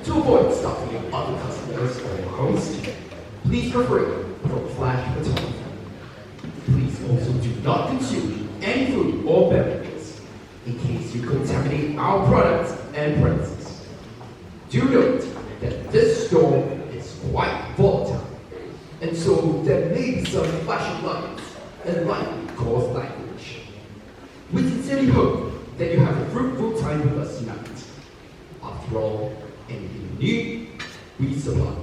To avoid stopping other customers or hosts, please refrain from flash photography. Please also do not consume any food or beverages in case you contaminate our products and premises. Do note that this storm is quite volatile, and so there may be some flashing lights and likely cause language. We sincerely hope that you have a fruitful time with us tonight. After all, anything new, we supply.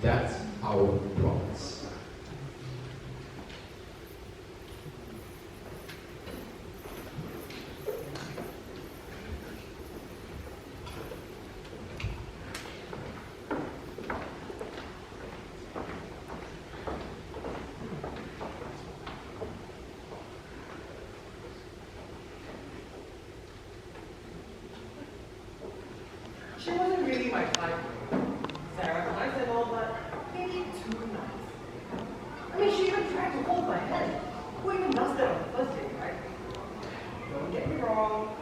That's our promise. She wasn't really my type. Sarah, nice and all, but maybe too nice. I mean, she even tried to hold my hand. Who even does that on the first date, right? Don't get me wrong.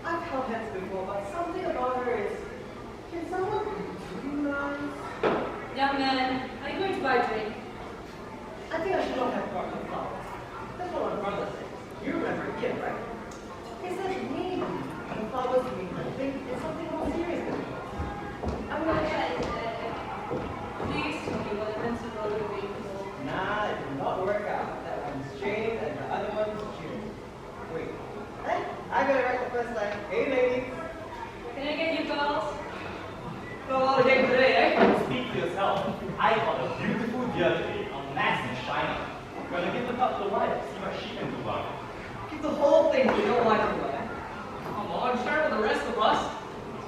I've held hands before, but something about her is... Can someone be too nice? Young man, are you going to buy a drink? I think I should not have brought the flowers. That's what my brother said. You remember again, right? He said maybe the flowers mean I think it's something more serious than me. I'm gonna try it. Please tell me what it meant to go to the vehicle. Nah, it did not work out. That one's Jane and the other one's June. Wait, hey, I gotta write the first line. Hey ladies. Can I get you girls? Got a lot of game today, eh? Speak for yourself. I got a beautiful deer today, a nice and shiny. Gonna give the pup to the wife, see what she can do about it. Keep the whole thing so you don't like it, eh? Come on, share with the rest of us.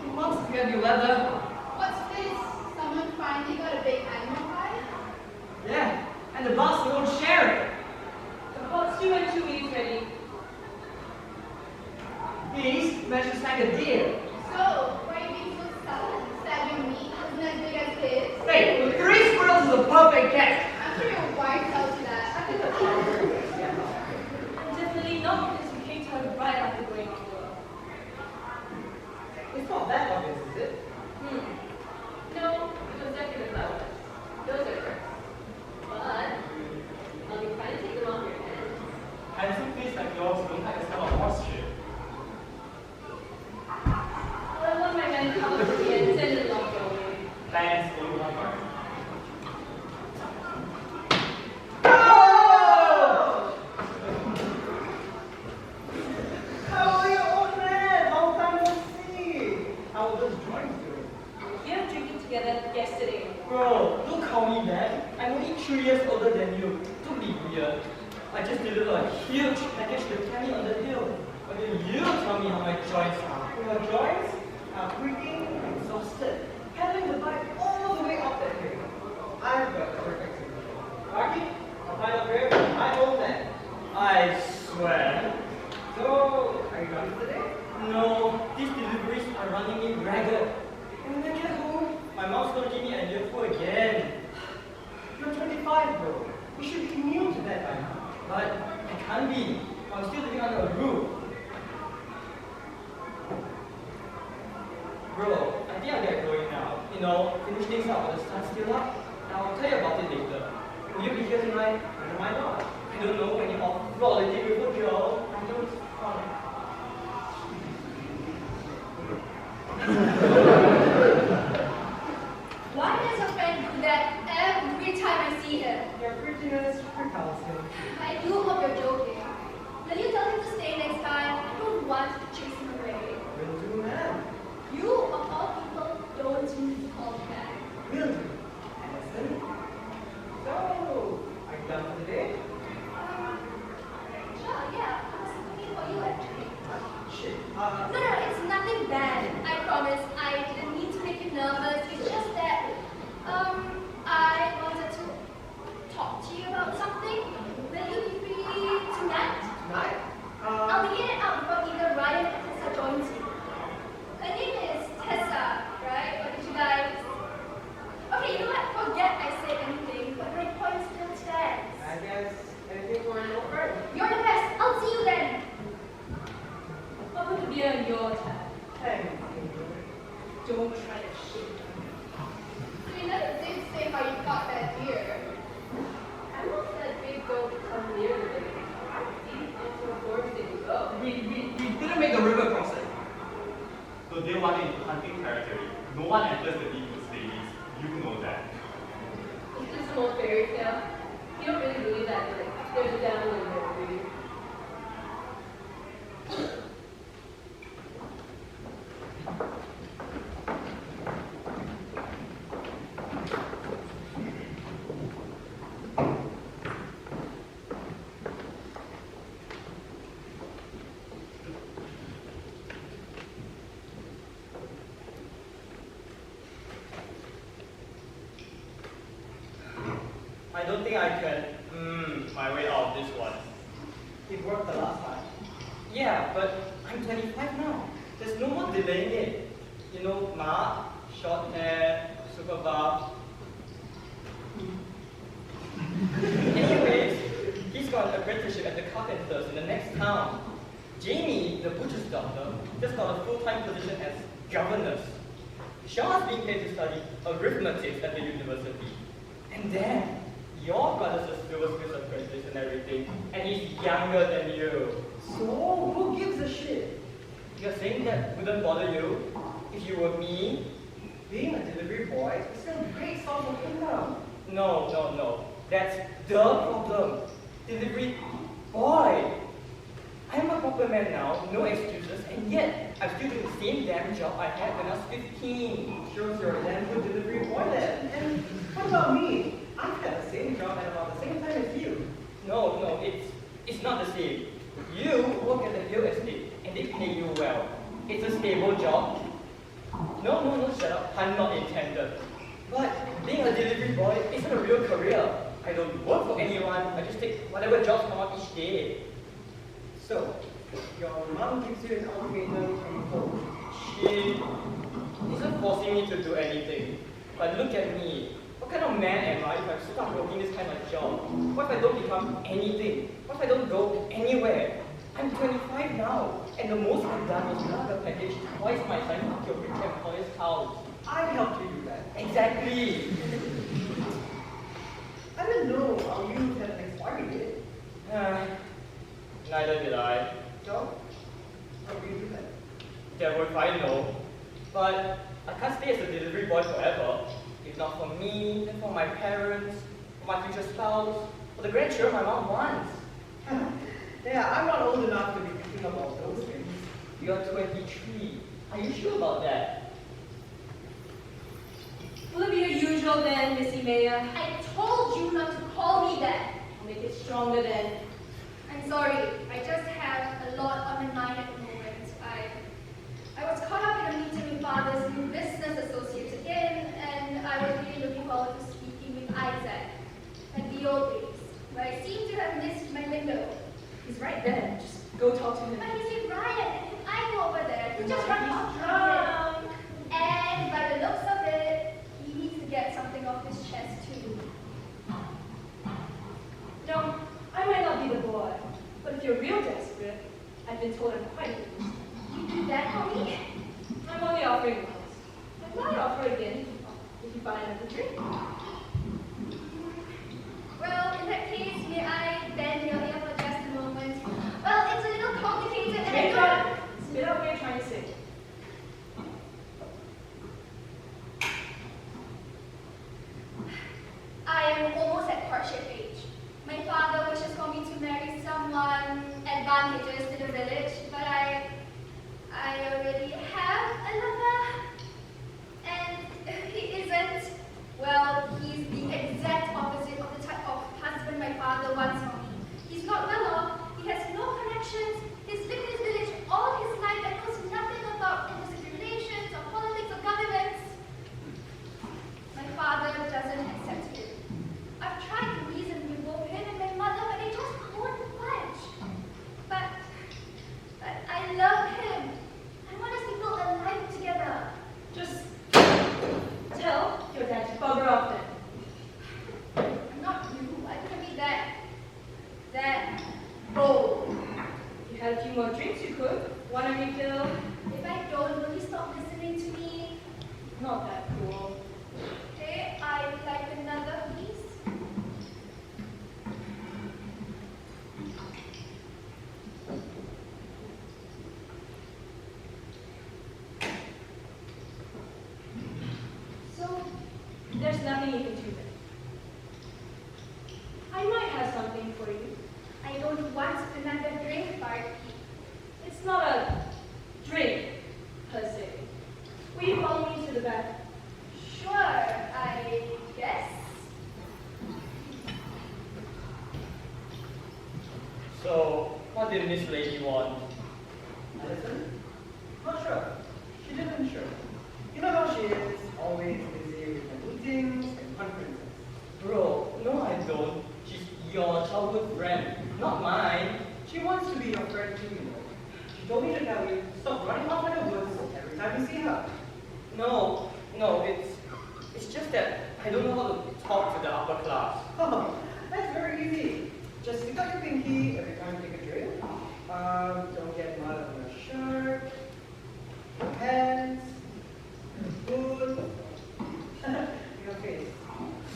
2 months to get new leather. What's this? Someone finally got a big animal pie? Yeah, and the boss won't share it. The pot's 2 and 2 weeks ready. These measures like a deer. So, why are you being so sullen? That your meat isn't as big as his? Hey, 3 squirrels is a perfect catch. I'm sure your wife tells you that. And definitely not because you came to her right after going to work. It's not that obvious, is it? No, it was definitely flowers. Those are hers. But I'll be trying to take them off your hand. Handsome face like yours don't like the smell of horse shit. Well, I want my man to come up to me and send it along your way. Thanks, only one part. How are you, old man? Long time no see. How are those drawings doing? We were drinking together yesterday. Bro, don't call me that. I'm only 3 years older than you. Don't be weird. I just delivered a huge package to Kenny on the hill. But then you tell me how my joints are. Your joints are freaking exhausted. Pedaling the bike all the way up that hill. I've got the perfect solution. Rocky, I'll find a beer for my old man. I swear. So, are you done for today? No, these deliveries are running me ragged. And when I get home, my mom's gonna give me a earful again. You're 25, bro. You should be immune to that by now. But I can't be. I'm still living under a roof. Bro, I think I'll get going now. You know, finish things up while the sun's still up. I'll tell you about it later. Will you be here tonight? Or am I not? I don't know when you're off rollicking with a girl. I don't fun. Why does your friend do that every time I see him? Your prettiness repels him. I do hope you're joking. Will you tell him to stay next time? I don't want to chase him away. Will do, man. You, of all people, don't need to call me back. Will do. Allison. So, are you done for the day? Sure, yeah. I was looking for you actually. Shit. No, it's nothing bad. I promise. I didn't mean to make you nervous. It's just that, I wanted to talk to you about something. Will you be free tonight? Tonight? I'll be in and out before either Ryan or Tessa joins you. Her name is Tessa, right? Or did you guys? Okay, you know what? Forget I said anything, but my point still stands. I guess anything for an old friend. You're the best. I'll see you then. What would be on your turn? Thanks. Don't try to shit on me. how you caught that deer. I want that big goat to come near the village. See how far they can go. We didn't make the river crossing. So they want into hunting territory. No one enters the deep woods, ladies. You know that. Is this an old fairy tale? You don't really believe that, like, there's a devil in there, do you? I don't think I can My way out of this one. It worked the last time. Yeah, but I'm 25 now. There's no more delaying it. You know, Ma, short hair, super buff. Anyways, he's got an apprenticeship at the carpenters in the next town. Jamie, the butcher's daughter, just got a full-time position as governess. Sean's being paid to study arithmetic at the university. And then, your brother's a silversmith apprentice and everything, and he's younger than you. So, who gives a shit? You're saying that wouldn't bother you? If you were me, being a delivery boy is a great source of income. No. That's the problem. Delivery boy. I'm a proper man now, no excuses, and yet I'm still doing the same damn job I had when I was 15. Sure, you're a damn good delivery boy then. And what about me? I've had the same job at about the same time as you. No, it's not the same. You work at the hill estate, and they pay you well. It's a stable job. No, shut up. I'm not intended. But being a delivery boy isn't a real career. I don't work for anyone. I just take whatever jobs come up each day. So, your mom gives you an ultimatum from home. She isn't forcing me to do anything. But look at me. What kind of man am I if I'm stuck working this kind of job? What if I don't become anything? What if I don't go anywhere? I'm 25 now, and the most I've done was lug a package twice my time up to a rich employer's house. I helped you do that. Exactly. I didn't know how you had an expiry date. Neither did I. So, how do you do that? Devil if I know. But I can't stay as a delivery boy forever. If not for me, then for my parents, for my future spouse, for the grandchildren my mom wants. Yeah, I'm not old enough to be thinking about those things. You're 23. Are you sure about that? Will it be your usual then, Missy Maya? I told you not to call me that. I'll make it stronger then. I'm sorry. I just have a lot on my mind at the moment. I was caught up in a meeting with Father's new business associates again, and I was really looking forward to speaking with Isaac at the old days, where I seem to have missed my window. He's right there. Just go talk to him. But he's with Ryan, and if I go over there, he'll just run He's off drunk. And by the looks of it, he needs to get something off his chest too. No, I might not be the boy, but if you're real desperate, I've been told I'm quite a beast. You do that for me? I'm only offering once. I might offer again if you buy another drink. Well, in that case, may I bend your ear for just a moment? Well, it's a little complicated and I don't... Spit out what you're trying to say. I am almost at courtship age. My father wishes for me to marry someone advantageous to the village, but I already have a lover. And he isn't, well, he's the exact opposite of the type of husband my father wants for me. He's not well off, he has no connections, he's lived in his village all his life and knows nothing about interstate relations or politics or governments. My father doesn't accept him. I've tried to reason with both him and my mother, but they just won't budge. But I love him. I want us to build a life together. Just tell your dad to bugger off then. I'm not you. I couldn't be that bold. If you had a few more drinks, you could. Want a refill? If I don't, will you stop listening to me? Not that cool. Okay, I'd like another. nothing you can do then. I might have something for you. I don't want another drink, barkeep. It's not a drink, per se. Will you follow me to the back? Sure, I guess. So, what did Miss Lady want? Allison? Not sure. She didn't show. You know how she is, always busy with her meetings and conferences. Bro, no I don't. She's your childhood friend, not mine. She wants to be your friend too, you know. She told me to tell you, stop running off in the woods every time you see her. No, it's just that I don't know how to talk to the upper class. Oh, that's very easy. Just stick out your pinky every time you take a drink. Don't get mud on your shirt, your hands, your food, your face.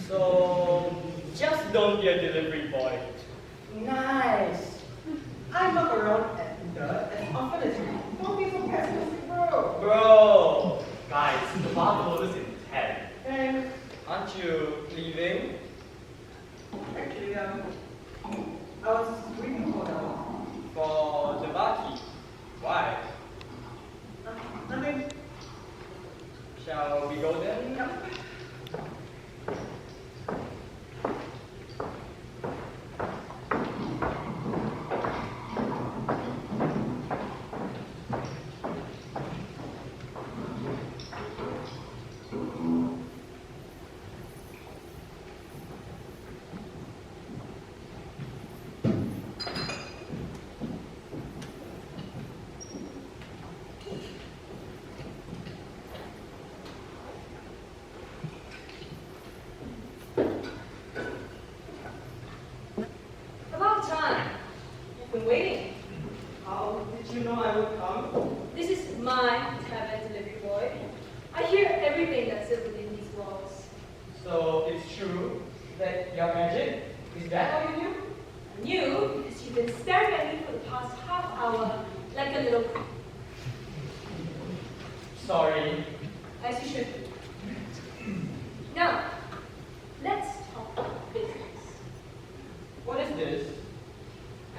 So, just don't be a delivery boy. Nice. I look around at dirt as often as you. Don't be so pessimistic, bro. Bro, Guys, the bar closes in 10. And aren't you leaving? actually, I was waiting for that. For the barkeep. Why? Nothing. Shall we go then? Yep. About time. You've been waiting. How did you know I would come? This is my tavern delivery boy. I hear everything that sits within these walls. So, it's true that you're magic? Is that all you knew? I knew because you've been staring at me for the past half hour like a little creep, Sorry. as you should be. Now, let's talk business. What is this?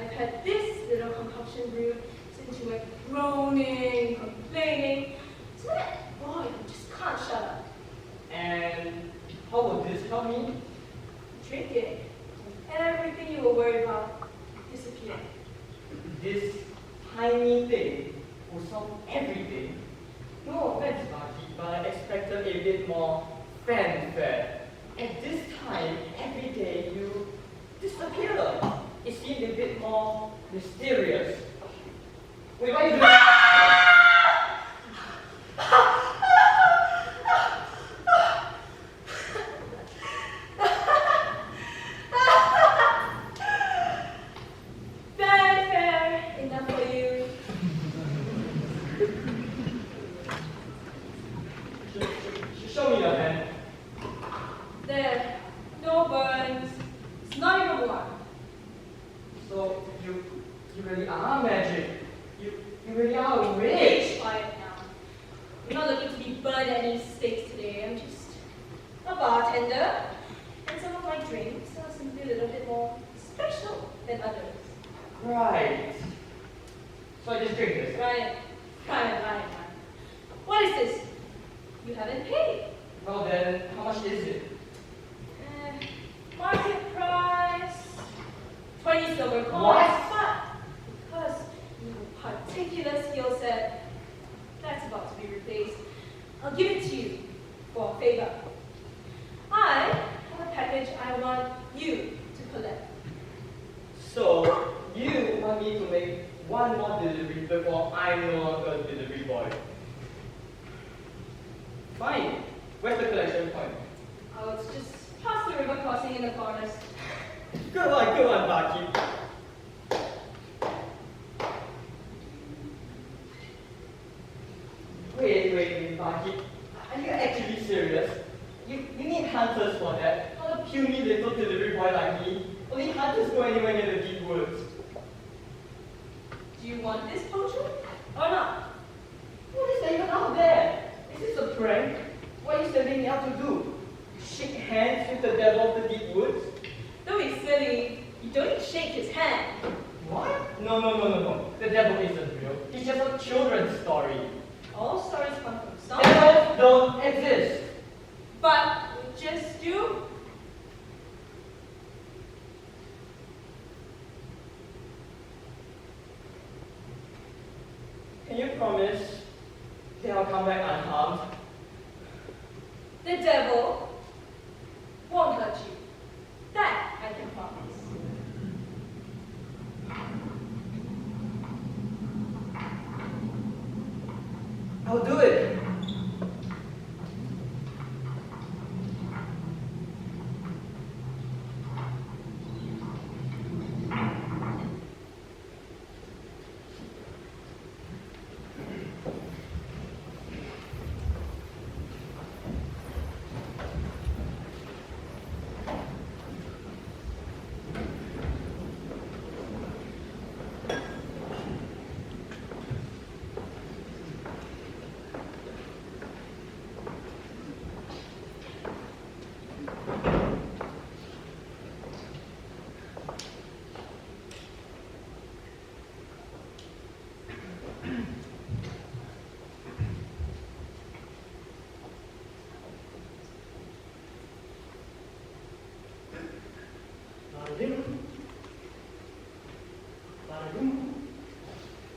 I've had this little concoction brewed since you were groaning, complaining, so that boy you just can't shut up. And how will this help me? Drink it, and everything you were worried about disappear. This tiny thing will solve everything. No offense, barkeep, but I expected a bit more fanfare. At this time, every day you disappear. It seemed a bit more mysterious. Wait, what are you doing? Fair, enough for you. Show me your hand. There, no burns. It's not even one. So you really are magic. You really are a witch. Quiet now. I'm not looking to be burned at any stakes today. I'm just a bartender, and some of my drinks are simply a little bit more special than others. Right. So I just drink this. Right. What is this? You haven't paid. Well then, how much is it? Market price, 20 silver coins. What? But because you have a particular skill set, that's about to be replaced. I'll give it to you for a favor. I have a package I want you to collect. So you want me to make one more delivery before I'm no longer a delivery boy? Fine. Where's the collection point? Oh, it's just past the river crossing in the forest. Good one, barkeep. Wait, barkeep. Are you actually serious? You need hunters for that. Not a puny little delivery boy like me. Only hunters go anywhere near the deep woods. Do you want this potion or not? What is that even out there? Is this a prank? What are you sending me out to do? Shake hands with the devil of the deep woods? Don't be silly. You don't even shake his hand. What? No. The devil isn't real. It's just a children's story. All stories come from somewhere. Devils don't exist. But witches do. Can you promise that I'll come back unharmed? The devil won't hurt you. That I can promise. I'll do it.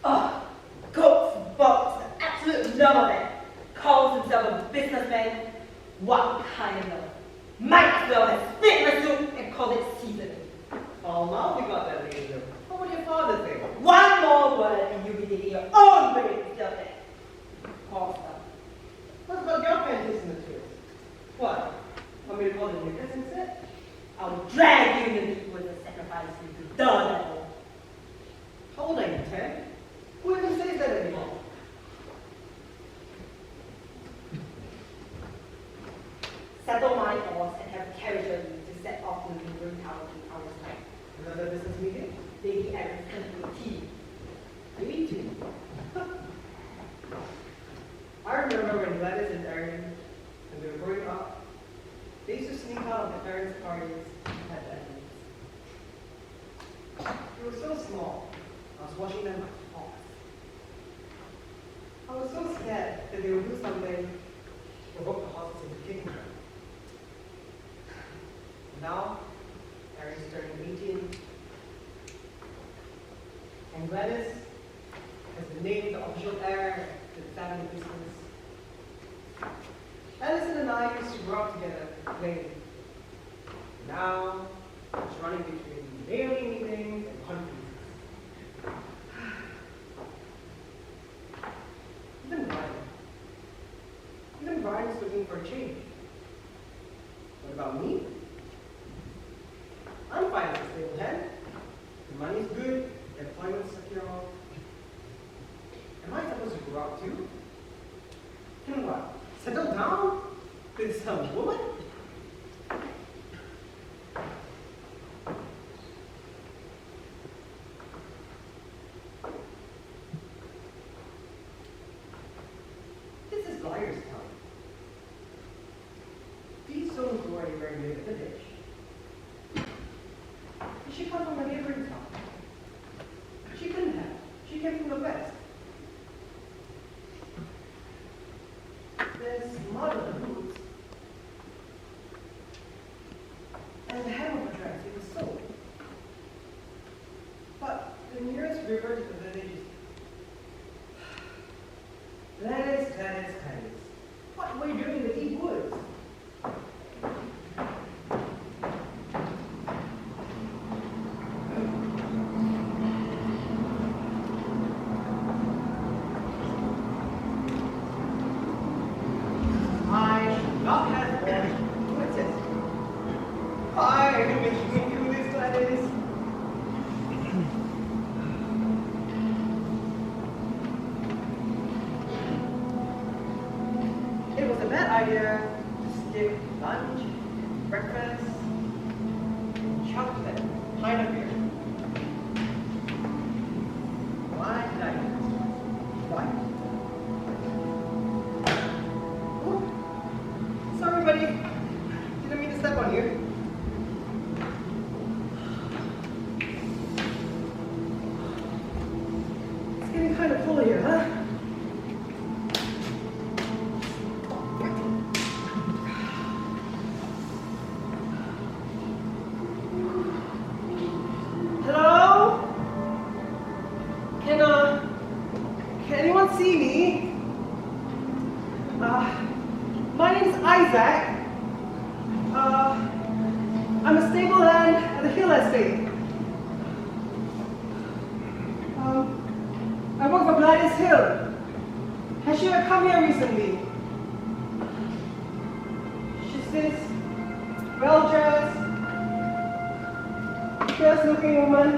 Oh, Coates Box, an absolute love of it. Calls himself a businessman. What kind of love? Might as well have spit my soup and called it seasoning. Oh, now we got that laser. What would your father think? One more word and you'll be digging your own grave instead of that. Pause now. What about your panties in the twist? What? Want me to call the knickers instead? I'll drag you in the deep woods and sacrifice you to the devil. How old are you, 10? Who even says that anymore? Settle my horse and have a carriage ready to set off to the neighboring town in 2 hours' time. Another business meeting? Lady Erin's company tea. Maybe two. I remember when Gladys and Erin, when they were growing up, they used to sneak out of the parents' parties and have enemies. They were so small. I was watching them like hawks. I was so scared that they would do something to provoke the horses into kicking them. Now, Erin's turning 18, and Gladys has been named the official heir to the family business. Allison and I used to grow up together playing. Now, it's running between daily meetings and conferences. Even Brian is looking for a change. What about me? I'm fine as a stable head. The money's good, the employment's secure. Am I supposed to grow up too? And what? Settle down with some woman? This is Liar's Town. These souls who are very near the village. She comes from a neighboring town. She couldn't have. She came from the west. There's mud on the roots. And the hem of her dress, it was sold. But the nearest river to the village is... Gladys. What were you doing in the deep woods? It was a bad idea to skip lunch, breakfast, chocolate, pint of beer. Why did I do this? Why? Oh, sorry, buddy. Isaac. I'm a stable hand at the Hill Estate. I work for Gladys Hill. Has she ever come here recently? She says, well-dressed, fierce-looking woman,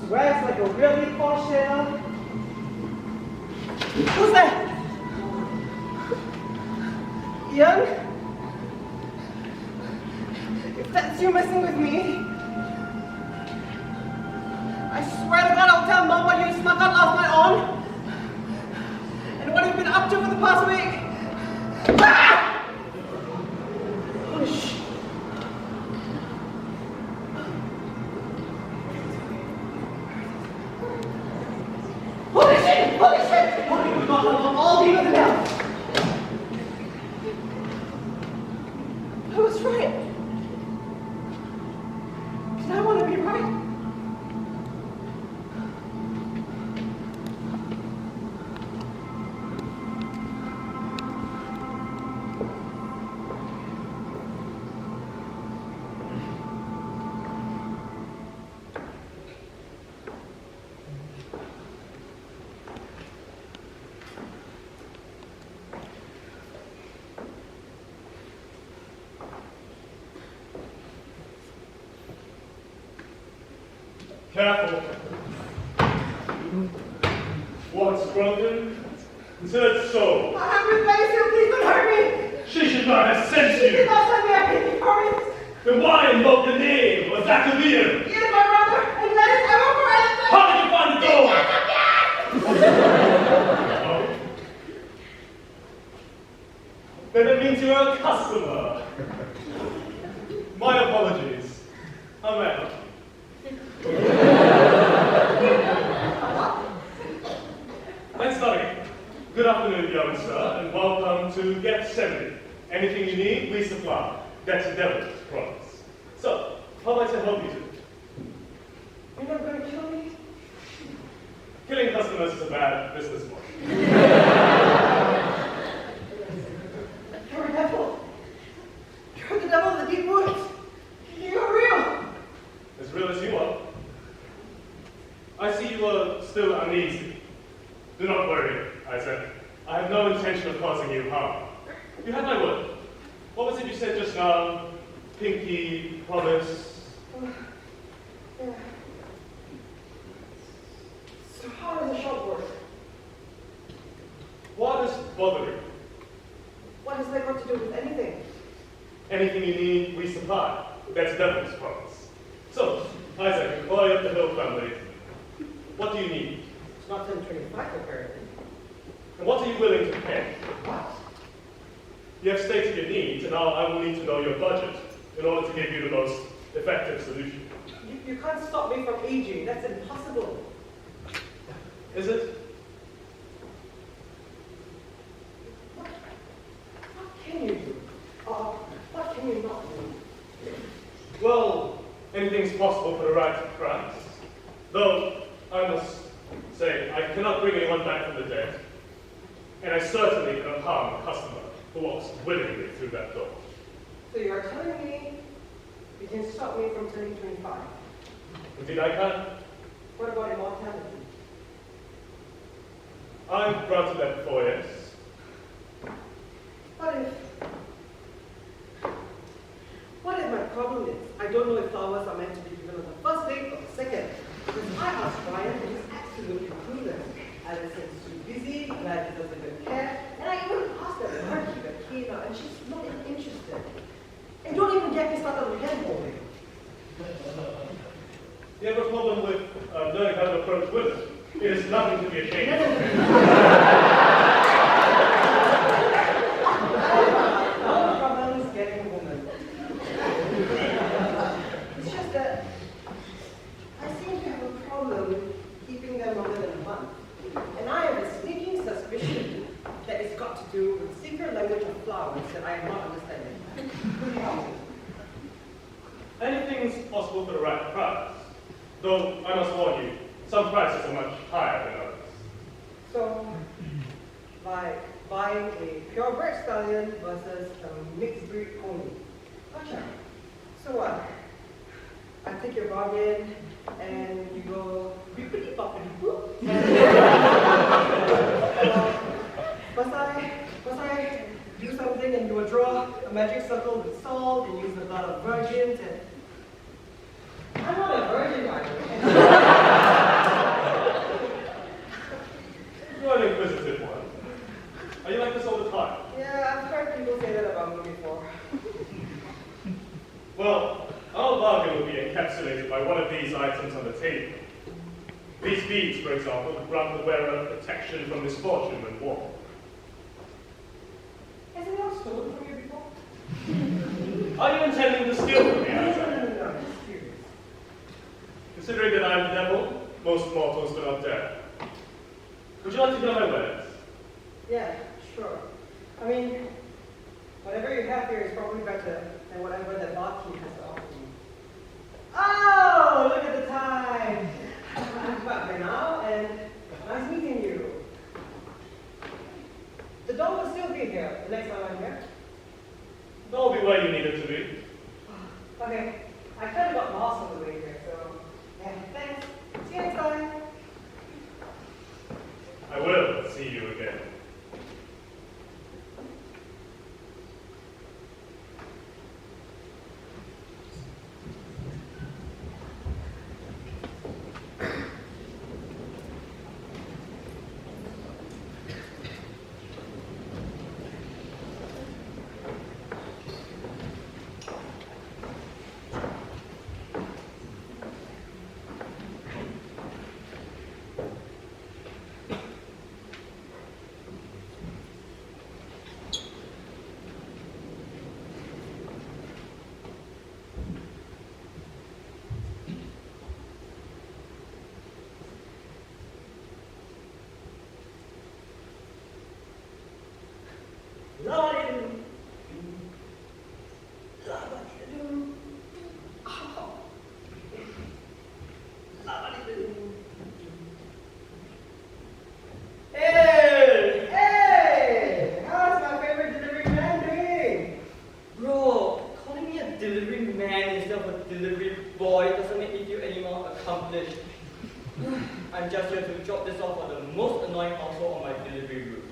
swears like a really posh sailor. Who's that? Ian? If that's you messing with me, I swear to God I'll tell Mom what you snuck out last night on, and what you've been up to for the past week. Ah! Oh, shit. Holy shit! Holy shit! Holy God, I'm all demons in hell! I was right. Did I want to be right? Careful. What's broken? Said so. I'm with Mercer, please don't hurt me! She should not have sent She did you. not send me, I beg your pardon. Then why invoke the name of Zachariah? He is my brother, and Gladys, I work for Allison. How did you find the door? Oh. Then it means you're a customer. My apologies. I'm out. Let's start again. Good afternoon, young sir, and welcome to Gethsemane. Anything you need, we supply. That's the devil's promise. So, how might I help you today? You're not going to kill me? Killing customers is a bad business model. You're a devil. You're the devil of the deep woods. You're real. As real as you are. I see you are still uneasy. Do not worry, Isaac. I have no intention of causing you harm. You have my word. What was it you said just now? Pinky, promise. Yeah. So how does the shop work? What is bothering you? What has that got to do with anything? Anything you need, we supply. That's devil's promise. So, Isaac, employee of the Hill family, what do you need? It's not 1025 apparently. And what are you willing to pay? What? You have stated your needs, and now I will need to know your budget in order to give you the most effective solution. You can't stop me from aging. That's impossible. Is it? What can you do? What can you not do? Well, anything's possible for the right price. Though, I must say, I cannot bring anyone back from the dead. And I certainly cannot harm a customer who walks willingly through that door. So you are telling me you can stop me from turning 25? Indeed I can. What about immortality? I've granted that before, yes. What if my problem is, I don't know if flowers are meant to be given on the first date or the second. Because I asked Brian and he's absolutely clueless. Allison's too busy, Gladys doesn't even care, and I even asked that barkeeper, Eila, and she's not even interested. And don't even get me started on hand holding. You have a problem with learning how to approach women. It is nothing to be ashamed of. No problem is getting a woman. It's just that I seem to have a problem keeping them longer than a month. And I have a sneaking suspicion that it's got to do with secret language of flowers that I am not understanding. Could you help me? Anything's possible for the right price. Though, I must warn you, some prices are much higher than others. So, like buying a purebred stallion versus a mixed breed pony. Gotcha. So what? I take your bargain and you go bippity boppity boop. Must I do something and you will draw a magic circle with salt and use the blood of virgins and I'm not a virgin, by the way. You're an inquisitive one. Are you like this all the time? Yeah, I've heard people say that about me before. Well, our bargain will be encapsulated by one of these items on the table. These beads, for example, grant the wearer protection from misfortune when war. Has anyone stolen from you before? Are you intending to steal from me, Allison? No, I'm just curious. Considering that I am the devil, most mortals do not dare. Would you like to hear my words? Yeah, sure. I mean, whatever you have here is probably better than whatever the barkeep has to offer you. Oh, look at the time! I'm back by now, and nice meeting you. The dog will still be here the next time I'm here. That'll be where you need it to be. Okay, I kind of got lost on the way here, so yeah, thanks. See you next time. I will see you again. Hey! How's my favorite delivery man doing? Bro, calling me a delivery man instead of a delivery boy doesn't make me feel any more accomplished. I'm just here to drop this off for the most annoying household on my delivery route.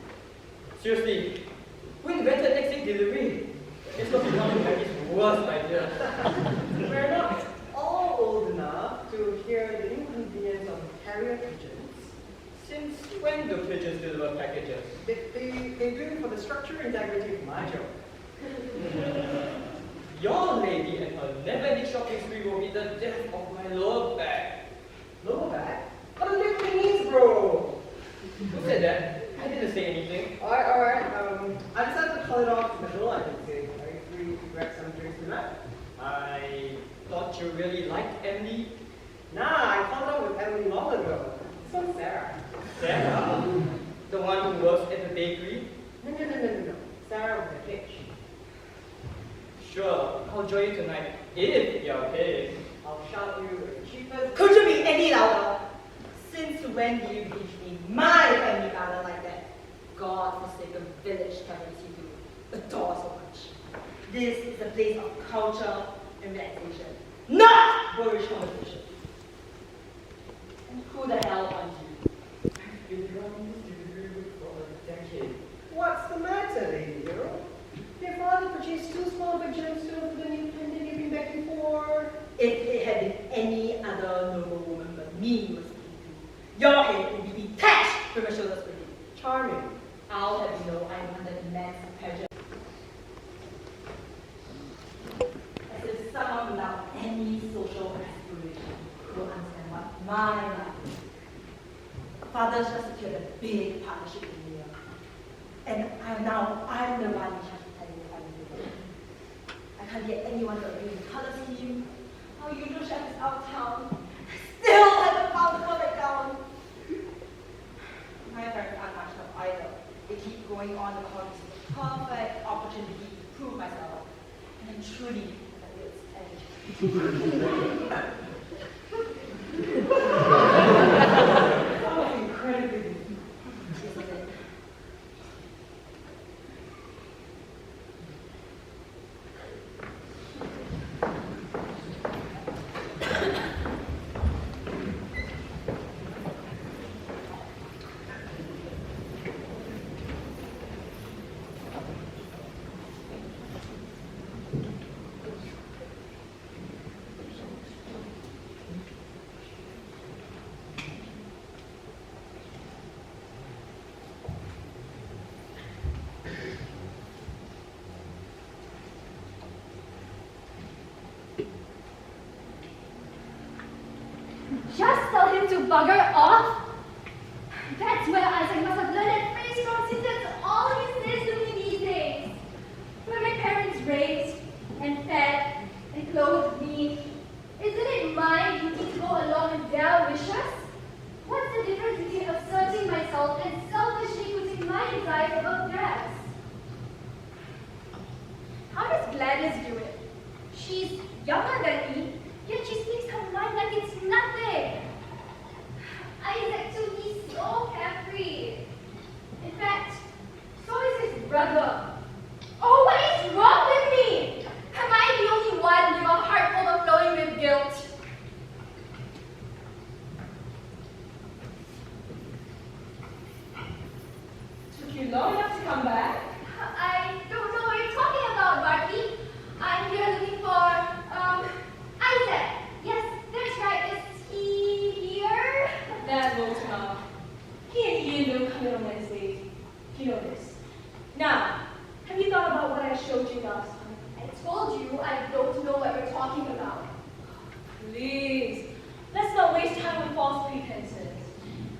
Seriously, who invented next day delivery? It's going to be one of Maggie's worst ideas. We're not all old enough to hear the inconvenience of carrier pigeons. Since when do pigeons deliver packages? They do it for the structural integrity of my job. Your lady and her never-ending shopping spree will be the death of my lower back. Lower back? What do you mean, bro? Who said that? I didn't say anything. Alright. I decided to call it off in the middle, I can say. Are you free to grab some drinks tonight? I thought you really liked Emily. Nah, I called it off with Emily long ago. So Sarah. Sarah? The one who works at the bakery? No. Sarah with a H. Sure, I'll join you tonight, if you're okay. I'll shout you the cheapest. Could you be any louder? Since when do you give me my family father like that? God-forsaken village parents you do adore so much. This is a place of culture and relaxation, not boorish conversation. And who the hell are you? I've been running this delivery route for a decade. What's the matter, lady girl? Your father purchased 2 small pigeons to for the new pendant you've been begging for. If it had been any other noble woman but me you were speaking to, your head would be detached from your shoulders with it. Charming. I'll have you know I'm under immense pressure. As if someone without any social aspiration will understand what my life is. Father's just secured a big partnership with me. And I'm the one in charge of telling you everything. I can't get anyone to agree with the color scheme. Our usual chef is out of town. Still haven't found the perfect gown. My parents aren't much help either. They keep going on about this perfect opportunity to prove myself. And I'm truly at its end. Oh, incredibly, isn't it? bugger off? That's where Isaac must have learned that phrase from, since that's all he says to me these days. Where my parents raised and fed and clothed me, isn't it my duty to go along with their wishes? What's the difference between asserting myself and selfishly putting my desires above theirs? How does Gladys do it? She's younger than me, yet she speaks her mind like it's nothing. Isaac, too, he's so carefree. In fact, so is his brother. Oh, what is wrong with me? Am I the only one with a heart overflowing with guilt? Took you long enough to come back? I don't know what you're talking about, Barky. I'm here looking for, Isaac. Yes, that's right. Is he here? That will come. He and Ian don't come in on Wednesdays. You know this. Now, have you thought about what I showed you last time? I told you I don't know what you're talking about. Please, let's not waste time on false pretenses.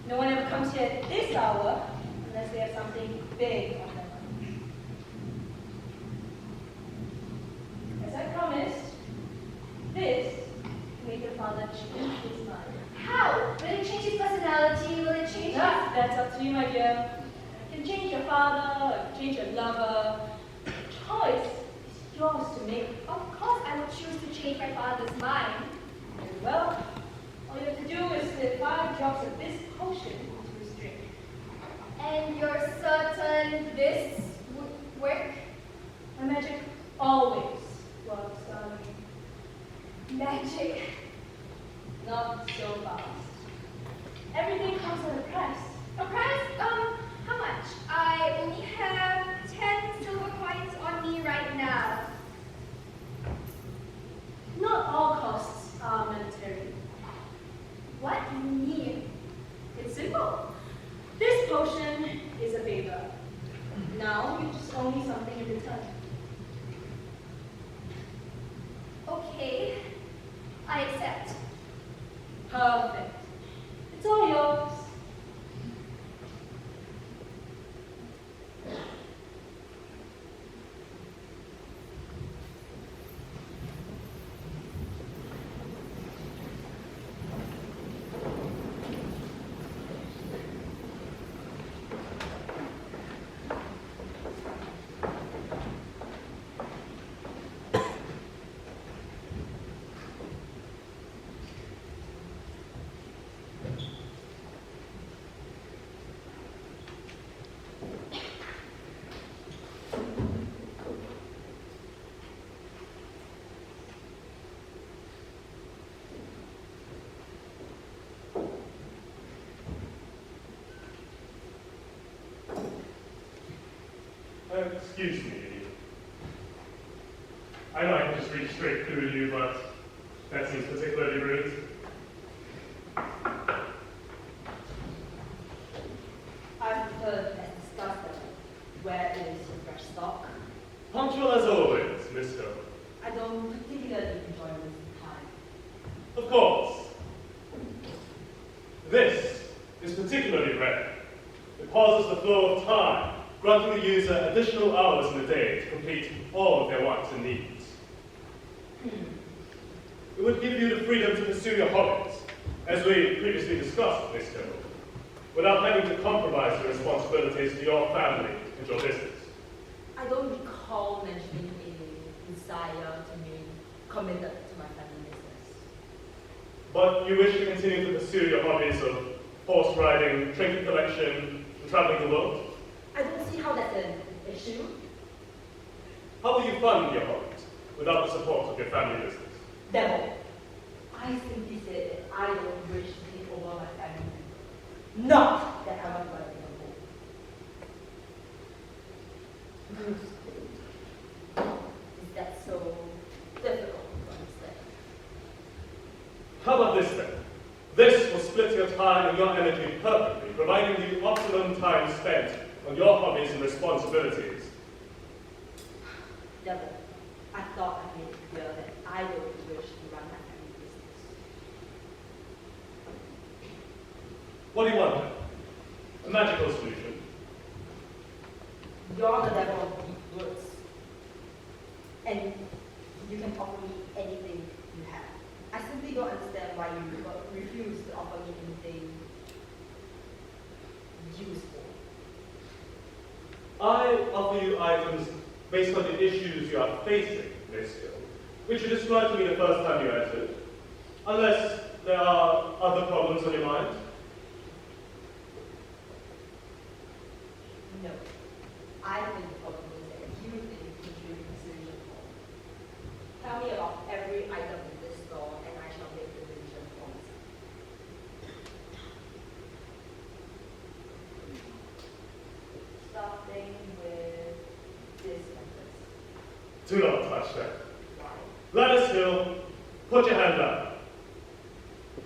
No one ever comes here at this hour unless they have something big on their mind. As I promised, this made your father change his mind. How? Will it change his personality? Will it change That's up to you, my dear. You can change your father, or change your lover. The choice is yours to make. Of course I would choose to change my father's mind. Very well. All you have to do is slip 5 drops of this potion into his drink. And you're certain this would work? My magic always works, darling. Magic. Not so fast. Everything comes at a price. A price? How much? I only have 10 silver coins on me right now. Not all costs are monetary. What do you mean? It's simple. This potion is a favor. Now you just owe me something in return. Okay, I accept. Perfect. It's all yours. Excuse me. I know I can just reach straight through you, but that seems particularly rude. I've heard and discussed that. Where is your fresh stock? Punctual as always, Miss Doe. I don't particularly enjoy wasting time. Of course. This is particularly rare. It pauses the flow of time, granting the user additional hours in the day to complete all of their wants and needs. It would give you the freedom to pursue your hobbies, as we previously discussed, Miss Doe, without having to compromise the responsibilities to your family and your business. I don't recall mentioning a desire to be committed to my family business. But you wish to continue to pursue your hobbies of horse riding, trinket collection, and traveling the world? I don't see how that's an issue. How will you fund your hobbies without the support of your family business? Devil, I simply said that I don't wish to take over my family. Not that I want to take a move. Is that so difficult to understand? How about this then? This will split your time and your energy perfectly, providing you optimum time spent on your hobbies and responsibilities. Devil, I thought I made it clear that I don't wish to run my family business. What do you want? A magical solution. You're the devil of deep woods. And you can offer me anything you have. I simply don't understand why you refuse to offer me anything useful. I offer you items based on the issues you are facing, Miss Gill, which you described to me the first time you entered. Unless there are other problems on your mind. No. I think the problem is that you think you can the solution for. Tell me about every item in this store and I shall make the solution for myself. Starting with this necklace. Do not touch that. Why? Gladys Hill, put your hand down.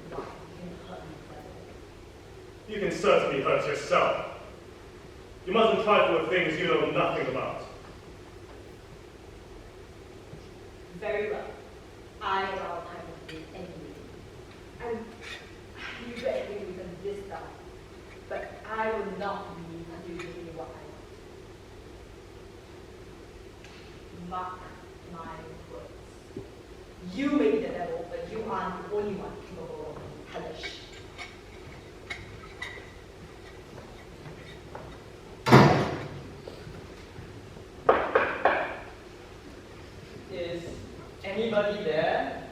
Why? You can hurt me cleverly. You can certainly hurt yourself. You mustn't trifle with things you know nothing about. Very well. I allow time to do anything. And you better give me this stuff. But I will not leave until you give me what I want. Mark my words. You may be the devil, but you aren't the only one capable of being hellish. Is anybody there?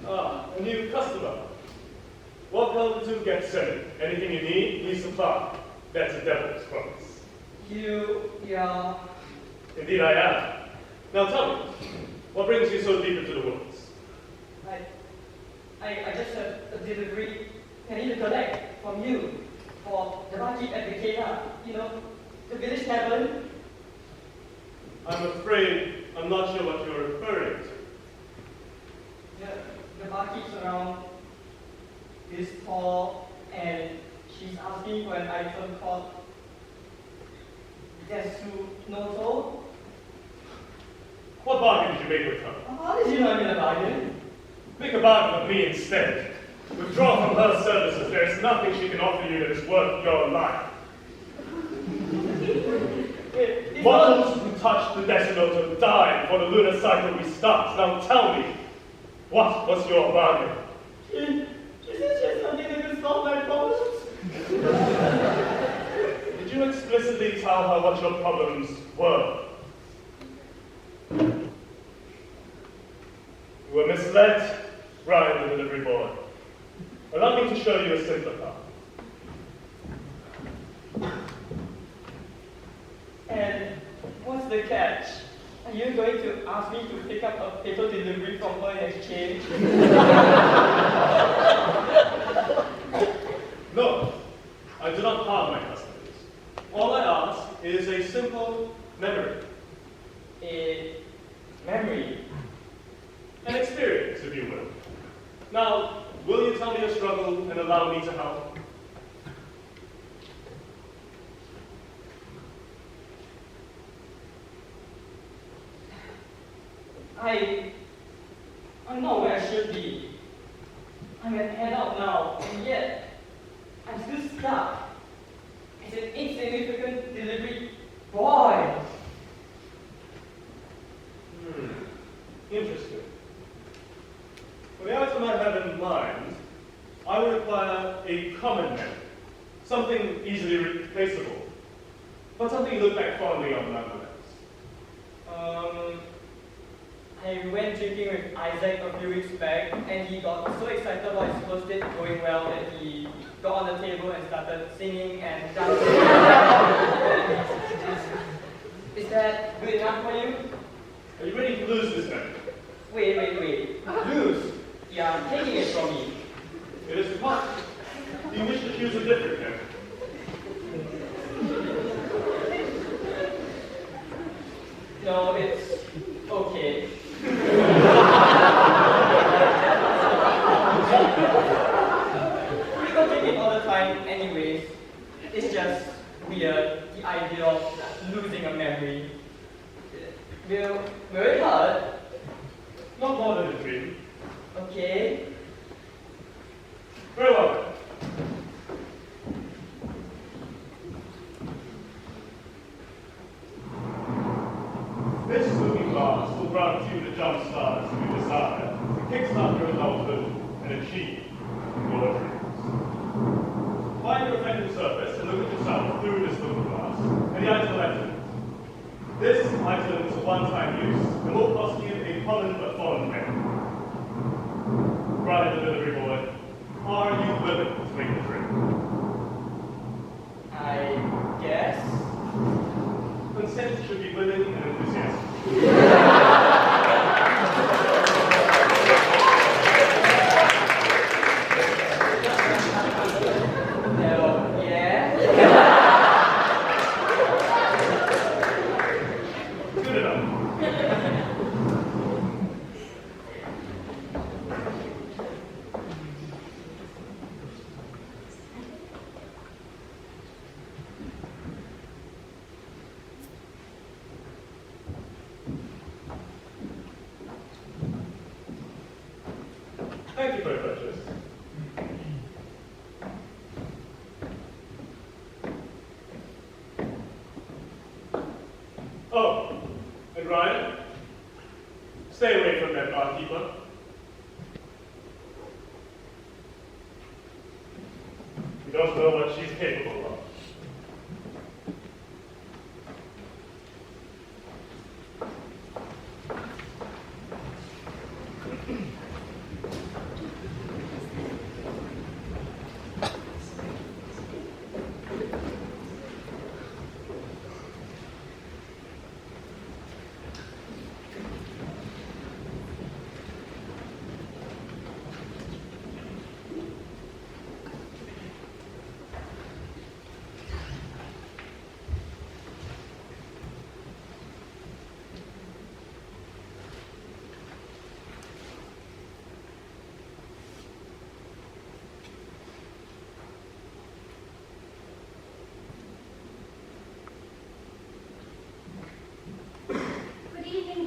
Ah, a new customer. Welcome to Get Seven. Anything you need, we supply. That's a devil's promise. Yeah. Indeed I am. Now tell me, what brings you so deep into the woods? I just had a delivery I need to collect from you for the barkeep at the Eila, the village tavern. I'm afraid I'm not sure what you're referring to. The barkeep's around this tall and she's asking for an item called Desunoto. What bargain did you make with her? How did you know I'm in a bargain? Make a bargain with me instead. Withdraw from her services. There is nothing she can offer you that is worth your life. Mortals who touch the Desunoto die before the lunar cycle restarts. Now tell me, what was your bargain? She said she has something that can solve my problems. Did you explicitly tell her what your problems were? You were misled, Brian the delivery boy. Allow me to show you a simpler path. And what's the catch? Are you going to ask me to pick up a paper delivery from her in exchange? No, I do not harm my customers. All I ask is a simple memory. A memory. An experience, if you will. Now, will you tell me your struggle and allow me to help? I'm not where I should be. I'm an adult now, and yet I'm still stuck as an insignificant delivery boy. Interesting. For the item I have in mind, I would require a common memory, something easily replaceable, but something you look back fondly on nonetheless. I went drinking with Isaac a few weeks back, and he got so excited about his first date going well that he got on the table and started singing and dancing. Is that good enough for you? Are you ready to lose this memory? Wait. Lose? Yeah, taking it from me. It is not. Do you wish to choose a different memory? No, it's okay. We go drinking all the time anyways. It's just weird, the idea of losing a memory. Will it hurt? Not more than a dream. Okay. Very well. This looking glass will grant you the jump starts you desire to kickstart your adulthood and achieve your dreams. Find your reflective surface and look at yourself through this looking glass and the item element. This item is a one-time use and will cost you a common but fond payment. Bride delivery boy, are you willing to make the trip? I guess. Consent should be willing and enthusiastic. Hell yeah. Good enough. Thank you for your purchase. Oh, and Ryan, stay away from that barkeeper. You don't know what she's capable of.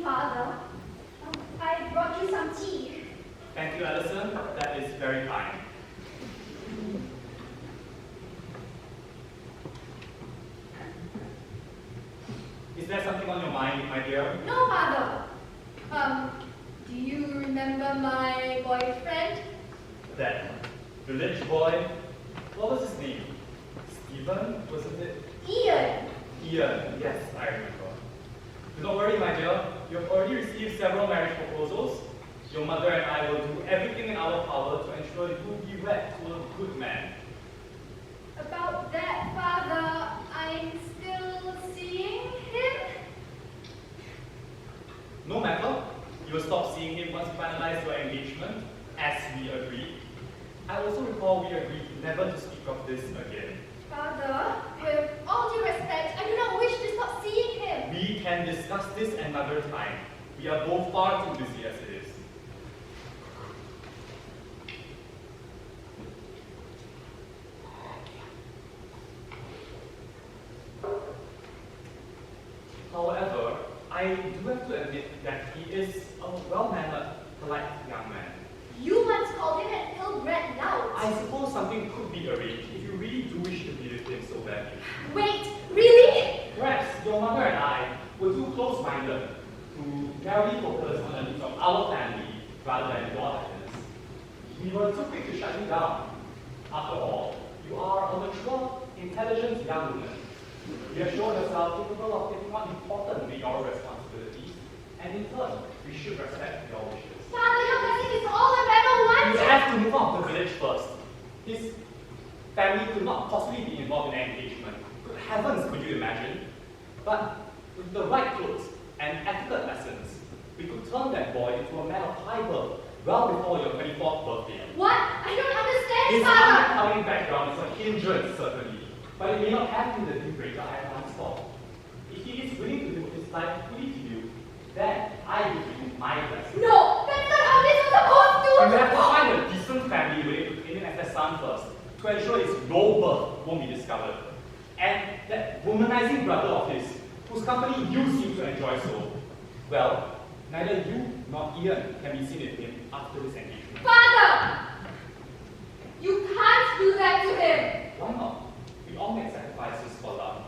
Father. I brought you some tea. Thank you, Allison. That is very kind. Is there something on your mind, my dear? No, Father. Do you remember my boyfriend? That village boy? What was his name? Stephen, wasn't it? Ian. Ian, yes, I remember. Do not worry, my dear. You have already received several marriage proposals. Your mother and I will do everything in our power to ensure you will be wed to a good man. About that, Father, I'm still seeing him? No matter. You will stop seeing him once you finalize your engagement, as we agreed. I also recall we agreed never to speak of this again. Father, with all due respect, I do not wish to stop seeing him. We can discuss this another time. We are both far too busy as it is. However, I do have to admit that he is a well-mannered, polite young man. You once called him an ill-bred lout. I suppose something could be arranged if you really do wish to be with him so badly. Wait, really? Perhaps your mother and I were too close-minded to narrowly focus on the needs of our family rather than your happiness. We were too quick to shut you down. After all, you are a mature, intelligent young woman. You have shown yourself capable of taking on important mayoral responsibilities, and in turn, we should respect your wishes. Father, your blessing is all I've ever You wanted. have to move out of the village first. His family could not possibly be involved in an engagement. Good heavens, could you imagine? But with the right clothes and etiquette lessons, we could turn that boy into a man of high birth well before your 24th birthday. What? I don't understand, His Father. uncommon background is a hindrance, certainly, but it may not have been the deal breaker I once thought. If he is willing to devote his life fully to you, then I give him my blessing. No, that's not how this is supposed to. You have to find a decent family willing to claim him as their son first, to ensure his low birth won't be discovered. And that womanizing brother of his, whose company you seem to enjoy so, well, neither you nor Ian can be seen with him after this engagement. Father! You can't do that to him. Why not? We all make sacrifices for love.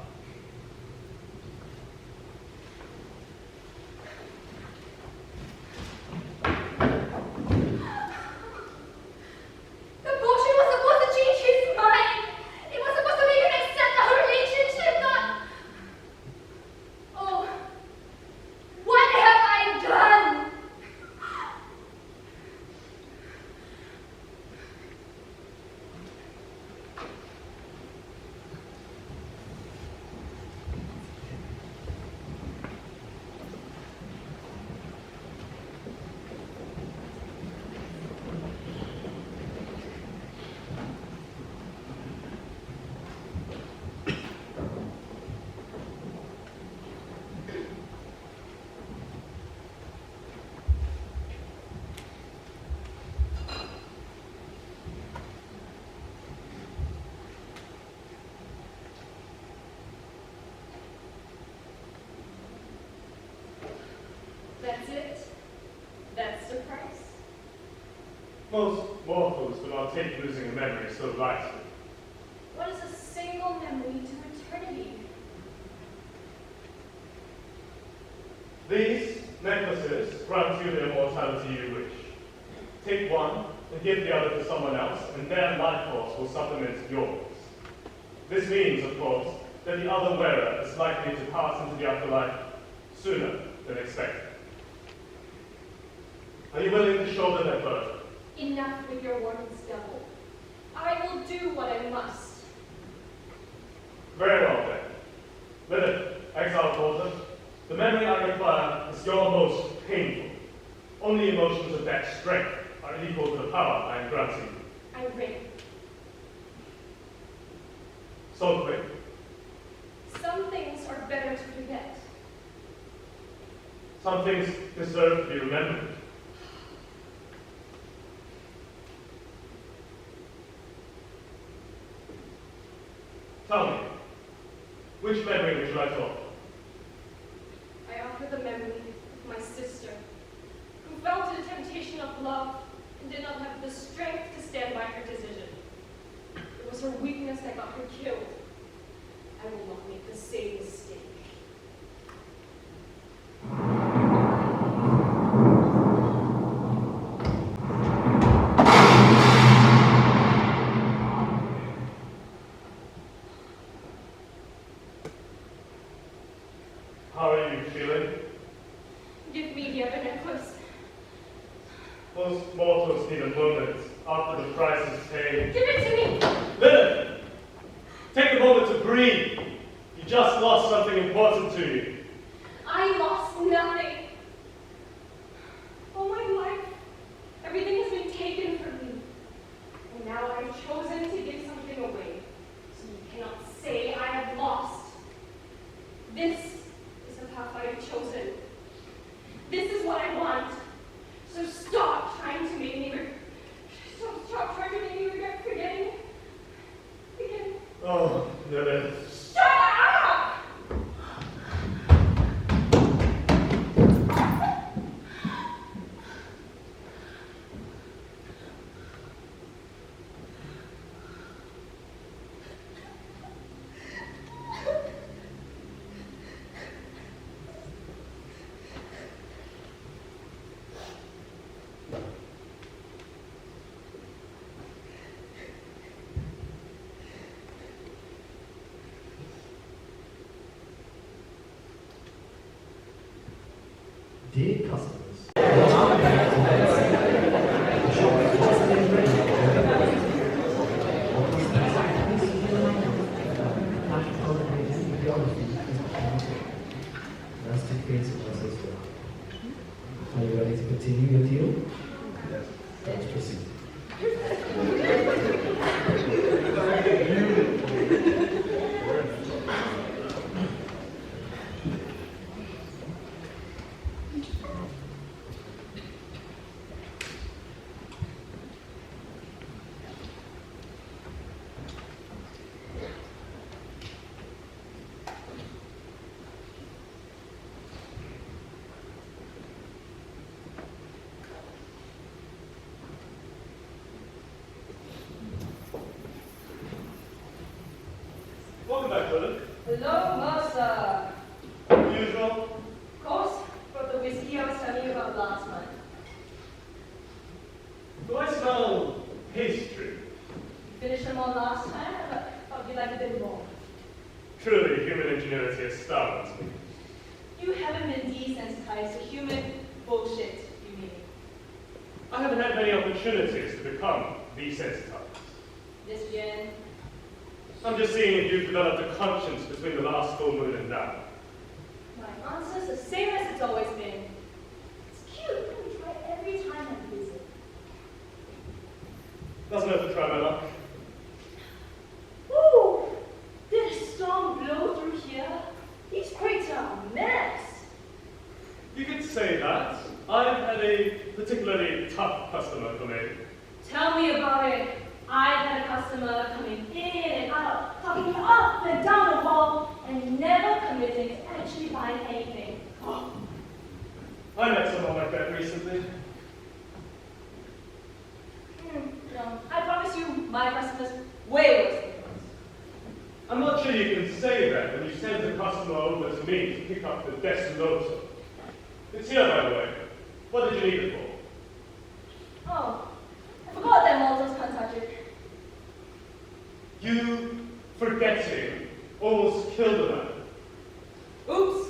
Most mortals do not take losing a memory so lightly. What is a single memory to eternity? These necklaces grant you the immortality you wish. Take one and give the other to someone else, and their life force will supplement yours. This means, of course, that the other wearer is likely to pass into the afterlife sooner than expected. Are you willing to shoulder that burden? Enough with your warnings, devil. I will do what I must. Very well then. Lilith, exile daughter, the memory I require is your most painful. Only emotions of that strength are equal to the power I am granting you. I ring. So quick. Some things are better to forget. Some things deserve to be remembered. Tell me, which memory would you like to offer? I offer the memory of my sister, who fell to the temptation of love and did not have the strength to stand by her decision. It was her weakness that got her killed. I will not make the same mistake. How are you feeling? Give me the other necklace. Most mortals need a moment after the price is paid. Give it to me! Lilith! Take a moment to breathe. You just lost something important to you. I lost nothing. All my life, everything has been taken from me. And now I have chosen to give something away. So you cannot say I have lost. This is the path I have chosen. This is what I want. So stop trying to make me stop trying to make me regret forgetting. Oh, Lilith. Shut up! Dear customers, are you ready to continue your deal? Yes. Let's proceed. Welcome back, Lilith. Hello, Mercer. Usual. Of course, brought the whiskey I was telling you about last month. Do I smell pastry? You finished them all last time, but thought you'd like a bit more. Truly, human ingenuity astounds me. You haven't been desensitized to human bullshit, you mean? I haven't had many opportunities to become desensitized. This Jen, I'm just seeing if you've developed a conscience between the last full moon and now. my answer's the same as it's always been. It's cute, let me try every time I visit. Doesn't have to try my luck. Ooh, did a storm blow through here? It's quite a mess. You could say that. I've had a particularly tough customer come in. Tell me about it. I've had a customer coming in and out, talking up and down the hall, and never committing to actually buying anything. I met someone like that recently. to me to pick up the Desloto. It's here, by the way. What did you need it for? Oh, I forgot that mortals can't touch it. You, forgetting, almost killed a man. Oops.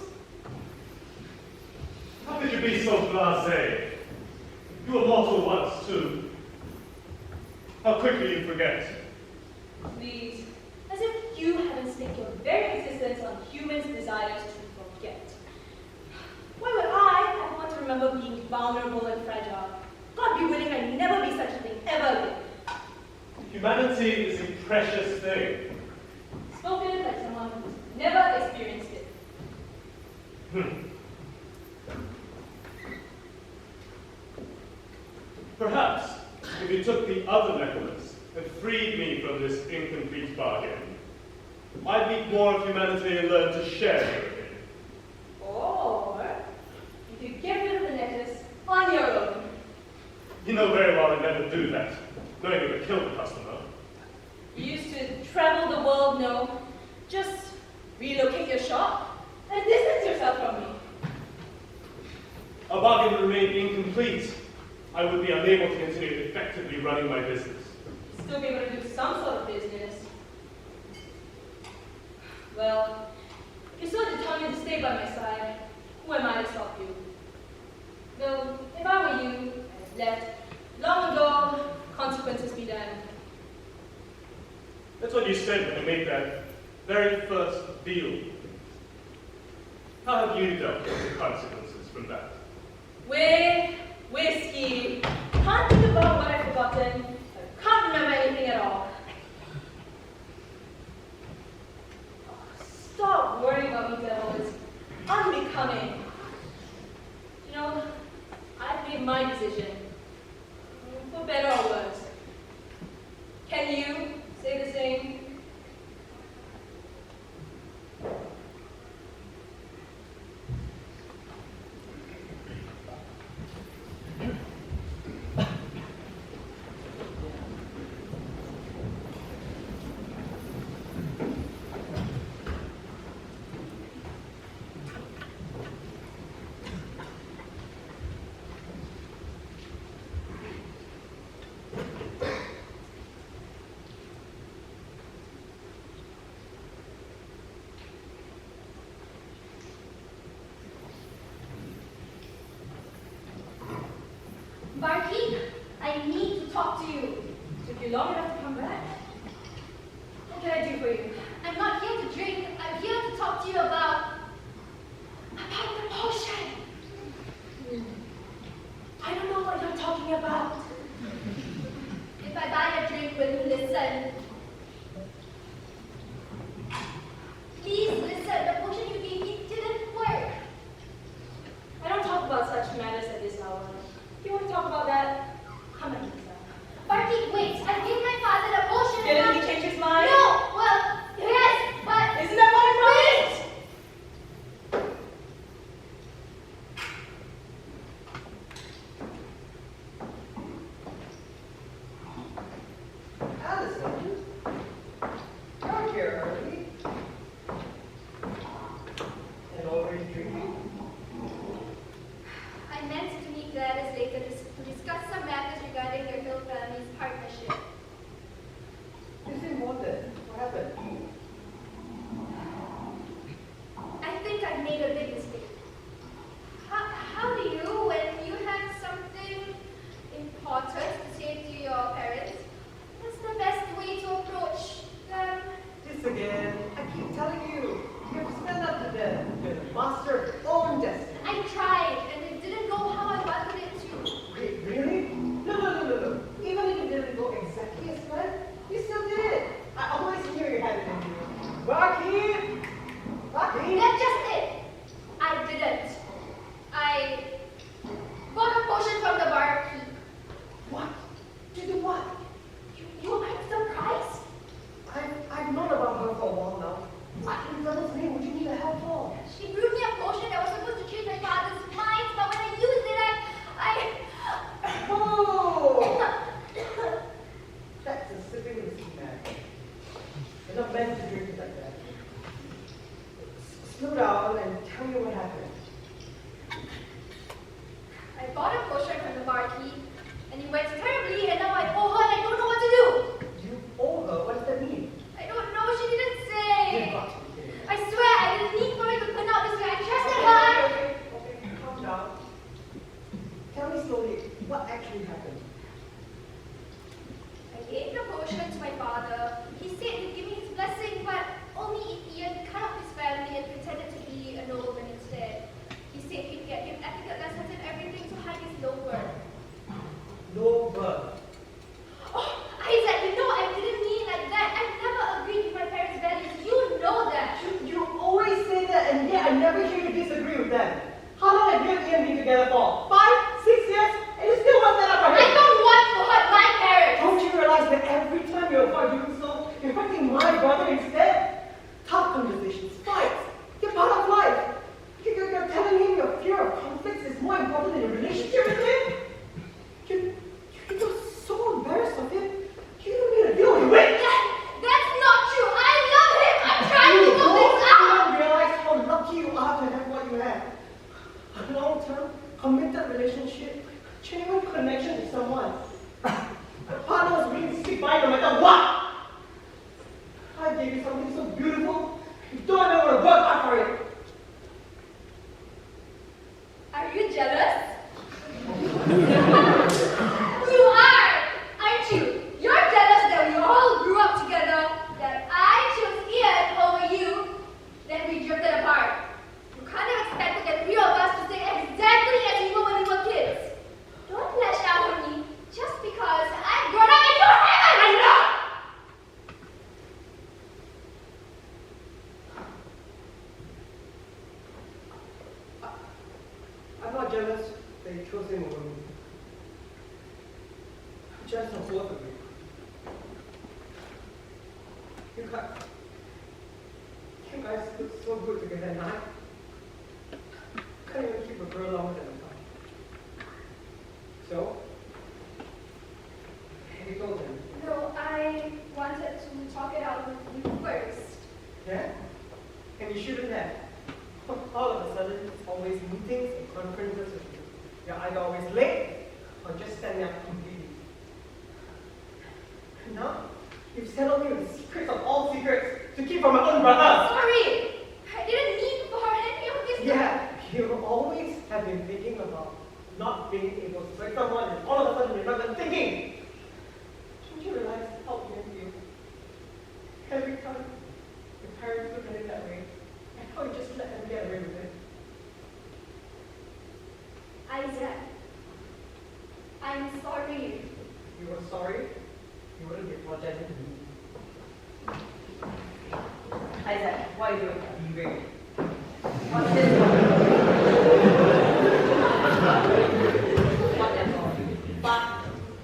How could you be so blasé? You were mortal once, too. How quickly you forget. Please, as if you haven't staked your very existence on humans' desires to forget. Why would I ever want to remember being vulnerable and fragile? God be willing I'd never be such a thing ever again. Humanity is a precious thing. Spoken like someone who's never experienced it. Perhaps, if you took the other necklace and freed me from this incomplete bargain, I'd meet more of humanity and learn to share it again. Or, you could get rid of the necklace on your own. You know very well I'd never do that, knowing it would kill the customer. You used to travel the world, no. Just relocate your shop and distance yourself from me. Our bargain would remain incomplete. I would be unable to continue effectively running my business. Still be able to do some sort of business. Well, if you're so determined to stay by my side, who am I to stop you? Though, if I were you, I'd have left long ago, consequences be done. That's what you said when you made that very first deal. How have you dealt with the consequences from that? With whiskey. Can't think about what I've forgotten. I can't remember anything at all. Stop worrying about me, devil. It's unbecoming. You know, I've made my decision. For better or worse. Can you say the same? Barkeep, I need to talk to you. Took you long enough to come back. What can I do for you? I'm not here to drink. I'm here to talk to you about the potion. I don't know what you're talking about. If I buy a drink, will you listen? Please listen. The potion you gave me didn't work. I don't talk about such matters at this hour. If you want to talk about that, come and listen. Barkeep, wait. I gave my father the potion. Didn't he change his mind? No. Well, yes, but Isn't that what I promised? Allison, you're here early. And already drinking? I meant to meet Gladys later to discuss some matters regarding your Hill family's partnership. You seem wanted. What happened? I think I've made a big mistake. How do you, when you have something important to say to your parents, what's the best way to approach them? This again. I keep telling you. You have to stand up to them. You're the master of your own destiny. I tried, and it didn't go how I wanted it to. Really? No. Even if it didn't go exactly as planned, you still did it. I always knew you had it in you. Barkeep! Barkeep! That's just it. I didn't. I bought a potion from the barkeep. What? What actually happened? I gave the potion to my father. He said he'd give me his blessing, but only if Ian cut off his family and pretended to be a nobleman instead. He said he'd get him etiquette lessons and everything to hide his low birth. No birth. Oh, Isaac, you know I didn't mean like that. I never agreed with my parents' values. You know that. You always say that, and yet I never hear you disagree with them. How long have you and Ian been together for? 5, 6 years? And you still want that up my I head? don't want to hurt my parents. Don't you realize that every time you avoid doing so, you're hurting my brother instead? Tough conversations, fights, they're part of life. You're telling him your fear of conflicts is more important than your relationship with him? You're so embarrassed of him. You don't need to deal with it. That's not true. I love him. I'm trying to go things out. You don't realize how lucky you are to have what you have. A long-term, committed relationship, genuine connection to someone. A partner was willing to stick by no matter what. I gave you something so beautiful, you don't even want to work hard for it. Are you jealous? You are, aren't you? You're jealous that we all grew up together, that I chose Ian over you, then we drifted apart. You kind of expected the three of us to stay exactly as we were when we were kids. Don't lash out on me just because I've grown up in your heaven! I know! I'm not jealous that you chose him over me. I'm just not both of you. You guys look so good together, and I can't even keep a girl longer than a guy. So, have you told him? No, I wanted to talk it out with you first. Yeah? And you shouldn't have. All of a sudden, it's always meetings and conferences with you. You're either always late or just standing up completely. And now, you've settled me with the secrets of all secrets to keep from my own brother. Sorry! I didn't mean for any of this. Yeah, you always have been thinking about not being able to break someone, and all of a sudden you're not even thinking. Don't you realize how you feel? Every time your parents look at it that way, and how you just let them get away with it. Isaac, I'm sorry. You were sorry, you wouldn't be apologizing to me. Isaac, why are you doing that? Be ready. What's this one? Whatever. But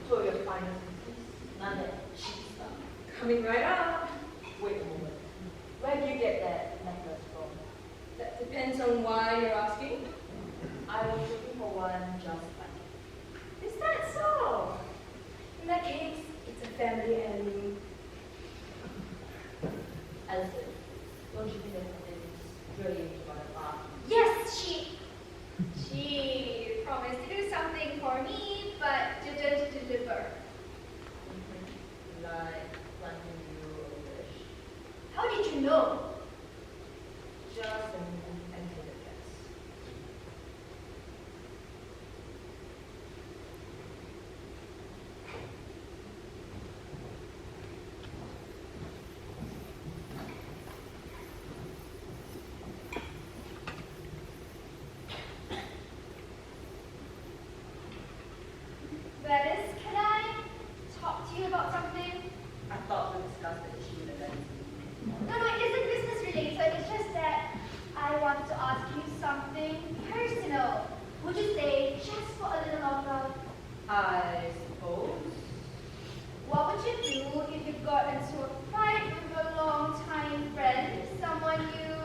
two of your finest pieces, none that cheap stuff. Coming right up. Wait a moment. Where did you get that necklace from? That depends on why you're asking. I was looking for one just like it. Is that so? In that case, it's a family heirloom. Allison, don't you think that something really about a bar? Yes, she promised to do something for me, but didn't deliver. Like planting you a wish. How did you know? Just an educated guess. Gladys, can I talk to you about something? I thought we discussed the issue with the No, it isn't business related. It's just that I want to ask you something personal. Would you say just for a little longer? I suppose. What would you do if you got into a fight with a long-time friend, someone you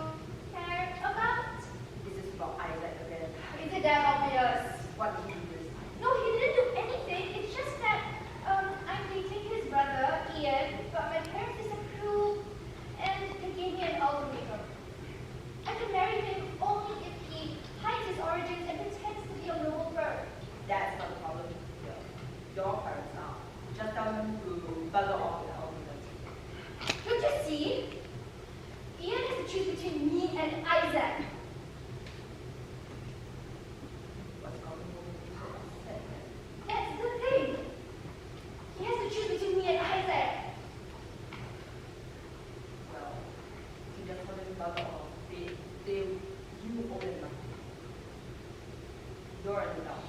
cared about? This is about Isaac again. Is it that obvious? What did he do this time? No, he didn't do anything. It's just that I'm dating his brother, Ian, but my parents disapprove, and they gave me an ultimatum. I can marry him only if he hides his origins and pretends to be a noble bird. That's not the problem here. Your parents are. Just tell them to bugger off with the argument. Don't you see? Ian has to choose between me and Isaac. What's going on? you're an adult.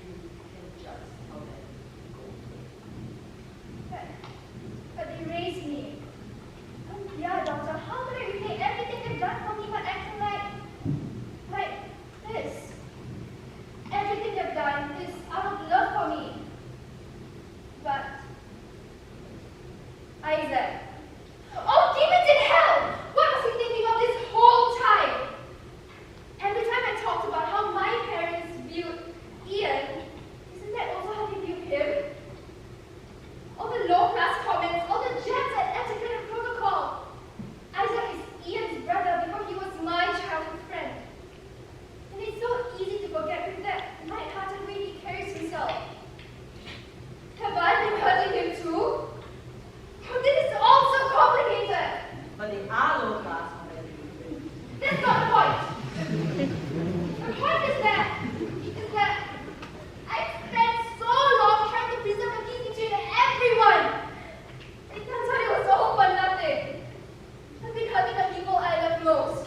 You can just let it go. But they raised me. Oh, yeah, doctor, how can I repay everything they've done for me but acting like this? Everything they've done is out of love for me. But Isaac. Oh, demons in hell! What was he thinking of this whole time? Every time I talked about how my parents viewed Ian, isn't that also how they viewed him? All the low-class comments, all the jabs at etiquette and protocol. Isaac is Ian's brother before he was my childhood friend. And it's so easy to forget with that light-hearted way he carries himself. Have I been hurting him too? Oh, this is all so complicated. But they are low class already. That's not the point. The point is that I spent so long trying to preserve the peace between everyone. It turns out it was all for nothing. I've been hurting the people I love most.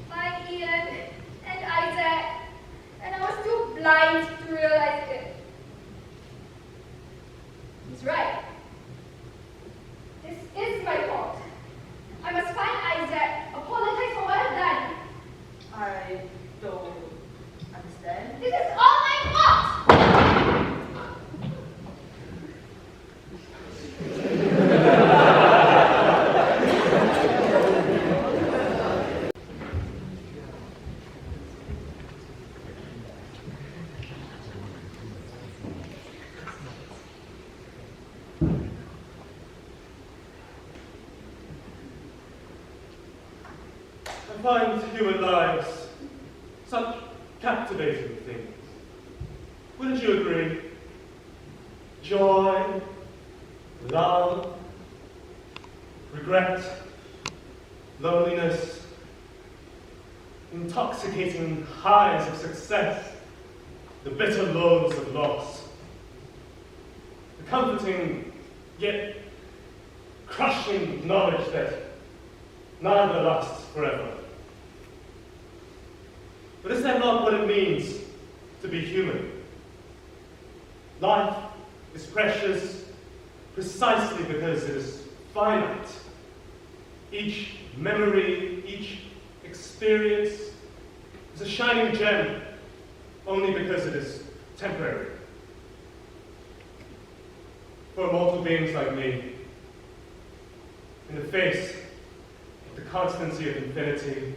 Like Ian and Isaac. And I was too blind to realize it. He's right. This is my fault. I must find Isaac, apologize for what I've done. I don't understand. This is all my fault! I find human lives such captivating things. Wouldn't you agree? Joy, love, regret, loneliness, intoxicating highs of success, the bitter lows of loss, the comforting yet crushing knowledge that neither lasts forever. But is that not what it means to be human? Life is precious precisely because it is finite. Each memory, each experience is a shining gem only because it is temporary. For mortal beings like me, in the face of the constancy of infinity,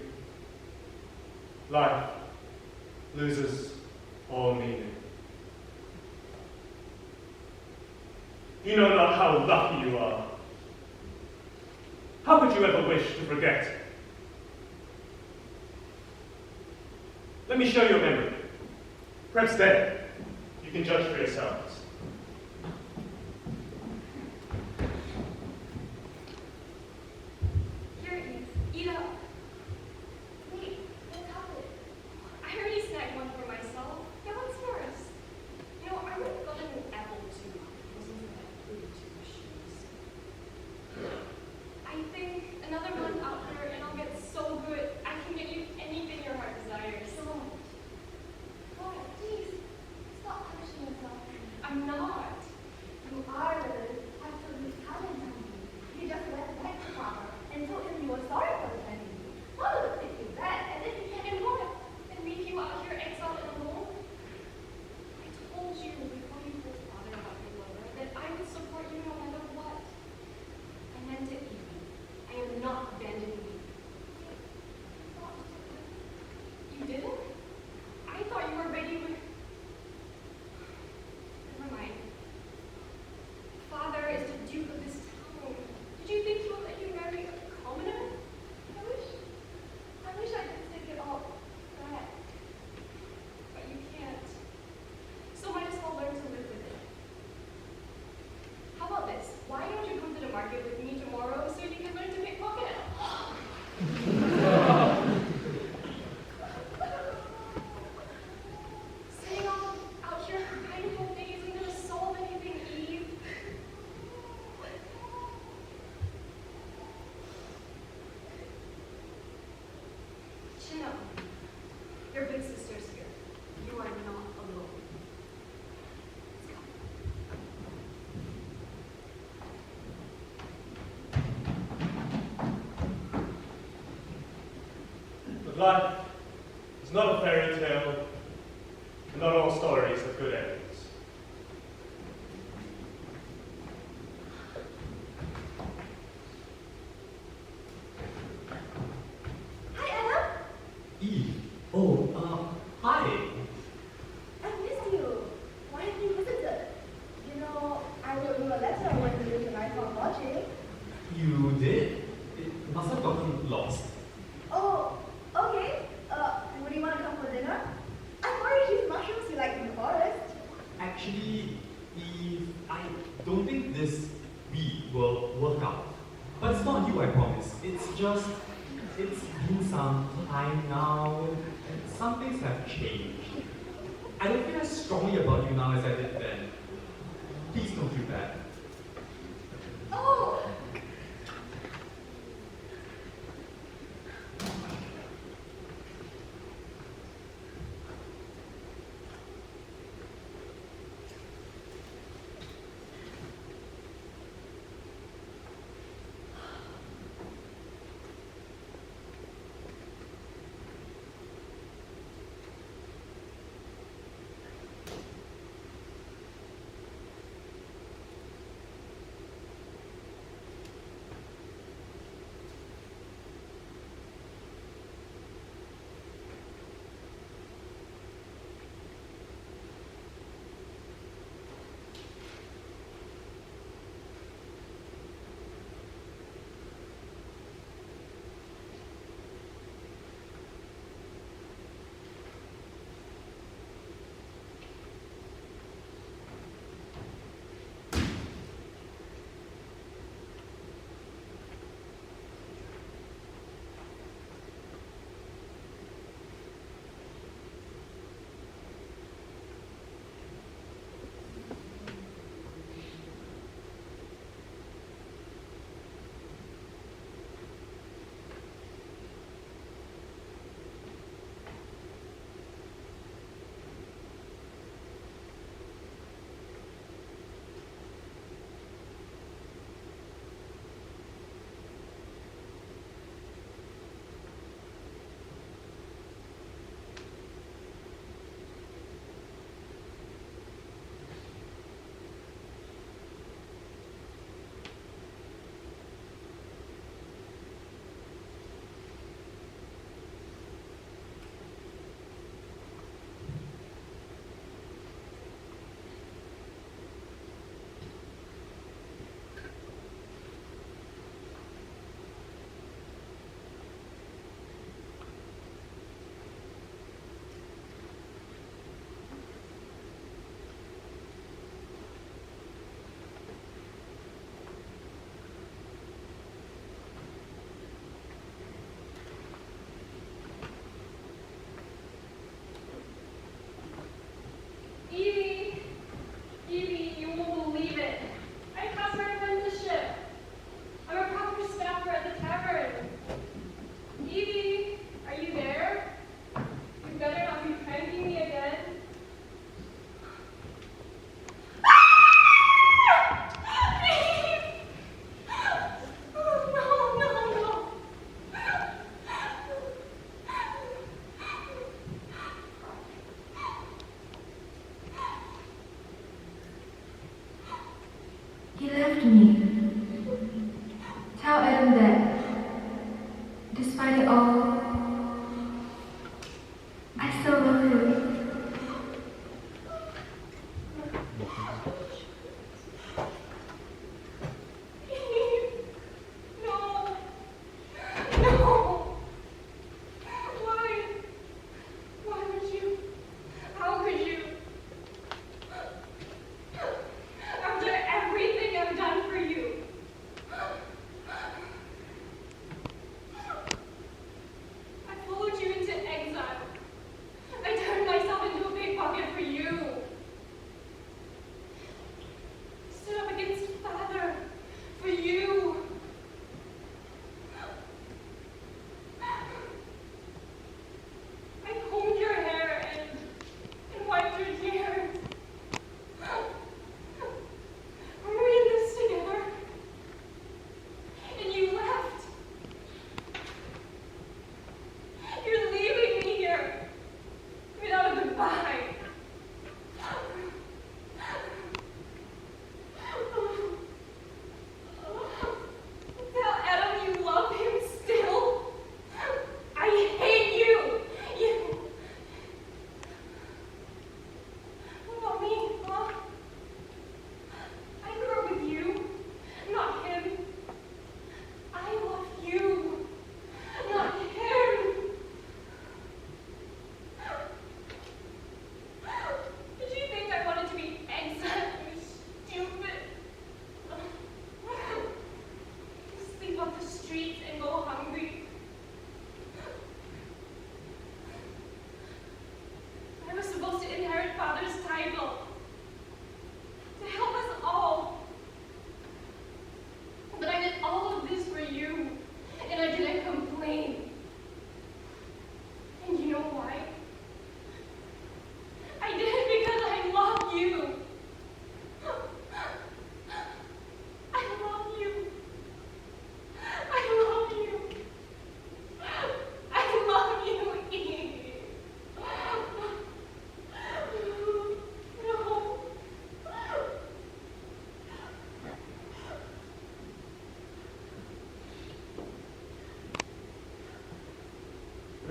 life loses all meaning. You know not how lucky you are. How could you ever wish to forget? Let me show you a memory. Perhaps then you can judge for yourselves. Here it is. Eila. Wait, what's happened? I already snagged one for myself. Yeah, what's yours? You know, I would have gotten an apple too. Wasn't that pretty too shoes? I think another month out there and I'll get so good. I can get you anything your heart desires. God, please, stop punishing yourself. I'm not all stories have good endings. Hi, Ella. Eve. Oh, hi. I missed you. Why have you visited? You know, I wrote you a letter when you returned from lodging. You did? It must have gotten lost. Oh, okay. Would you want to come for dinner? I ordered these mushrooms you like in the forest. Actually, Eve, I don't think this week will work out. But it's not you, I promise. It's just, it's been some time now, and some things have changed. I don't feel as strongly about you now as I did then. Please don't feel bad. Oh! He left me. Tell Adam that, despite it all, I still love him. After everything I've done for you,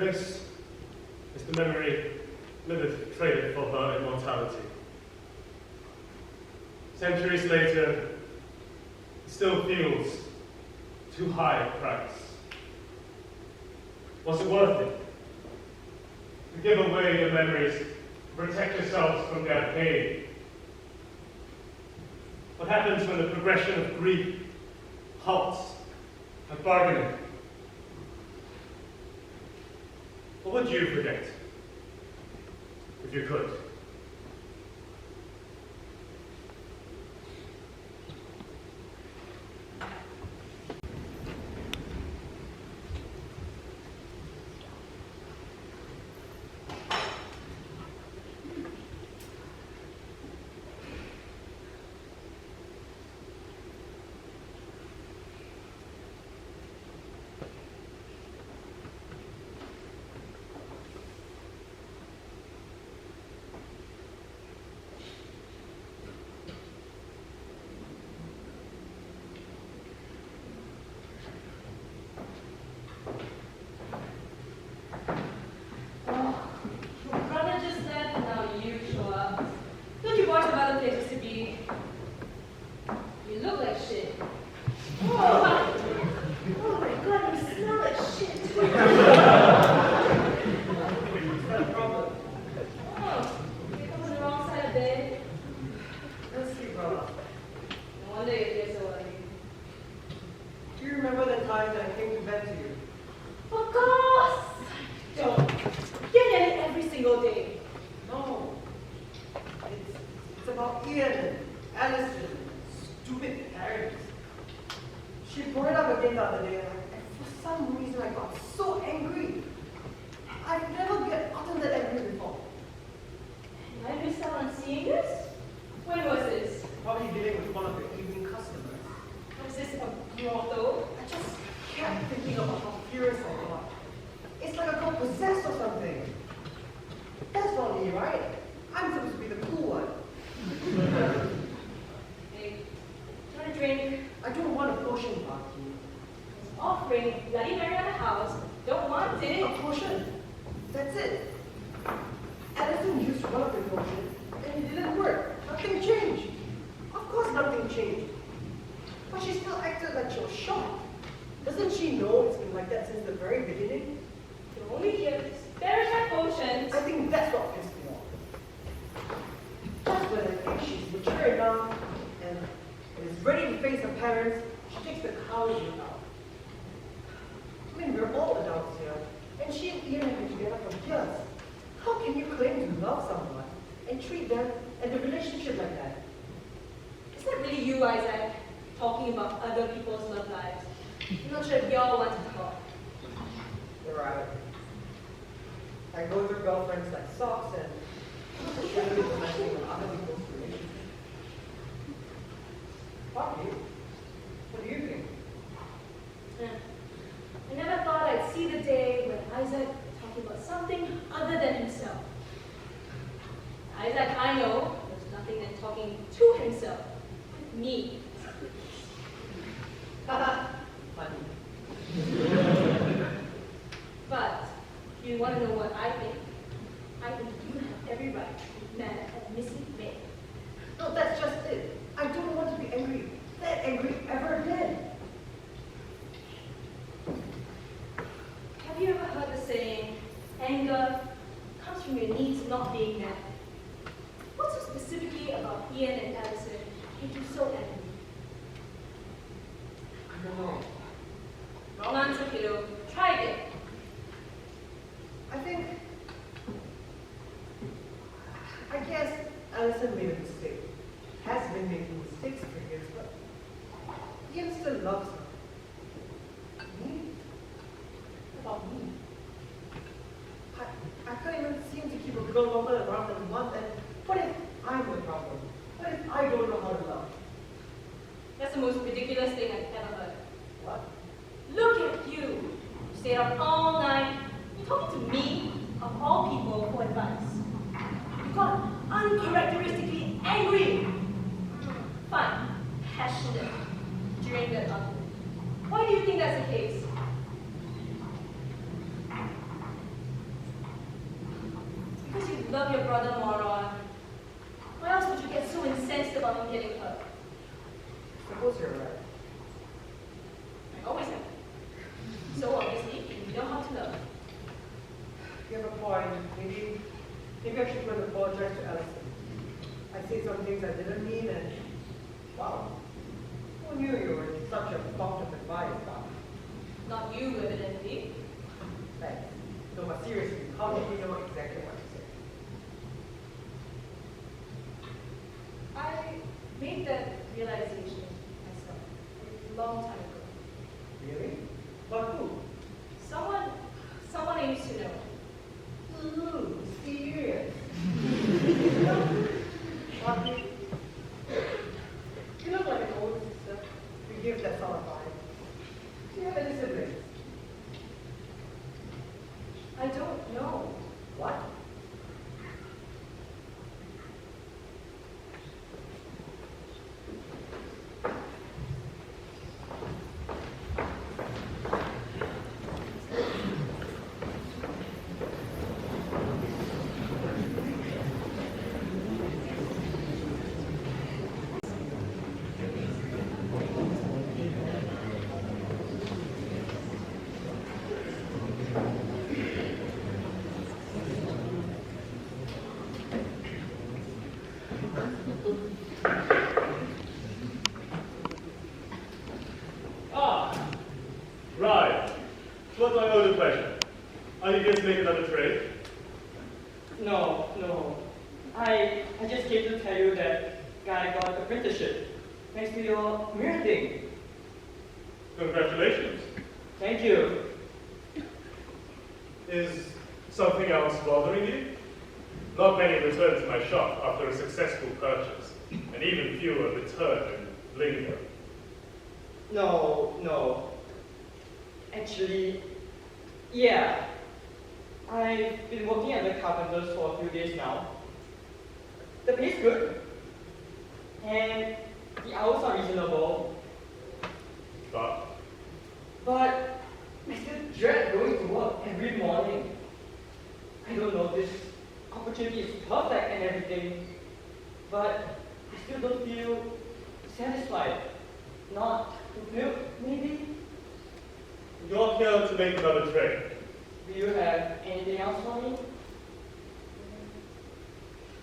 This is the memory Lilith traded for her immortality. Centuries later, it still feels too high a price. Was it worth it? To give away your memories, to protect yourselves from their pain? What happens when the progression of grief halts at bargaining? What would you forget, if you could? It's about Ian and Allison, stupid parents. She brought it up again the other day, and for some reason I got so angry. I've never gotten that angry before. And I missed out on seeing this? When was this? Probably dealing with one of the evening customers. Was this a brothel? I just kept thinking about how furious I got. It's like I got possessed or something. That's not me, right? I'm supposed to be the cool one. Hey, do you want a drink? I don't want a potion, Barkeep. Offering Bloody Mary at the house. Don't want it. A potion. That's it. Allison used one of the potions, and it didn't work. Nothing changed. Of course nothing changed. But she still acted like she was shocked. Doesn't she know it's been like that since the very beginning? The only gift spares my potions. I think that's what pissed me off. That's when I think she's mature enough and is ready to face her parents. She takes the cowardly route out. I mean, we're all adults here, and she and Ian have been together for years. How can you claim to love someone and treat them and the relationship like that? Is that really you, Isaac, talking about other people's love lives? I'm not sure if y'all want to talk. You're right. I go through girlfriends like socks and I shouldn't be commenting on other people's relationships. Poppy, what do you think? I never thought I'd see the day when Isaac talking about something other than himself. Isaac, I know, there's nothing than talking to himself, with me. Haha, funny. But, if you want to know what I think you have every right to be mad at Missy May. No, that's just it. I don't want to be angry. That angry ever again. Have you ever heard the saying, anger comes from your needs not being met? What's so specifically about Ian and Allison made you so angry? I don't know. Wrong answer, kiddo. Try again. I guess Allison made a mistake. Has been making mistakes for years, but Ian still loves her. Me? What about me? I can't even seem to keep a girl longer around than a month, and what if I'm the problem? What if I don't know how to love? That's the most ridiculous thing I've ever heard. What? Look at you. You stayed up all night. You're talking to me, of all people, for advice. You got uncharacteristically angry. Fine. Passionate. During that argument. Why do you think that's the case? love your brother, moron. Why else would you get so incensed about him getting hurt? Suppose you're right. I always have. So obviously, you know how to love. You have a point. Maybe I should go and apologize to Allison. I said some things I didn't mean, and wow, who knew you were such a box of advice, Bob? Not you, evidently. Thanks. No, but seriously, how did you know exactly what to say? I made that realization myself a long time ago. Really? But who? Someone I used to know. Ooh, serious. Shocking. You look like an older sister. You give that sort of vibe. Do you have any siblings? I don't know. What? Right. What I owe the pleasure. Are you here to make another trade? No. I just came to tell you that guy got an apprenticeship thanks to your mirror thing. Congratulations. Thank you. Is something else bothering you? Not many return to my shop after a successful purchase, and even fewer return and linger. No. Actually, yeah. I've been working at the carpenters for a few days now. The pay's good, and the hours are reasonable, But but I still dread going to work every morning. I don't know, this opportunity is perfect and everything, but I still don't feel satisfied. Not fulfilled, maybe? you're here to make another trade. Do you have anything else for me?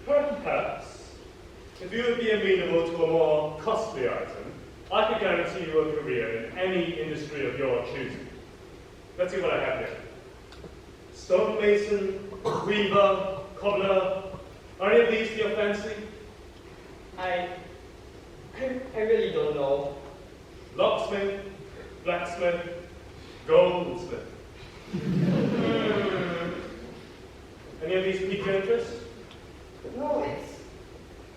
Perhaps, if you would be amenable to a more costly item, I could guarantee you a career in any industry of your choosing. Let's see what I have here. Stonemason, weaver, cobbler, are any of these to your fancy? I really don't know. Locksmith, blacksmith, goldsmith. Any of these pique your interest? No,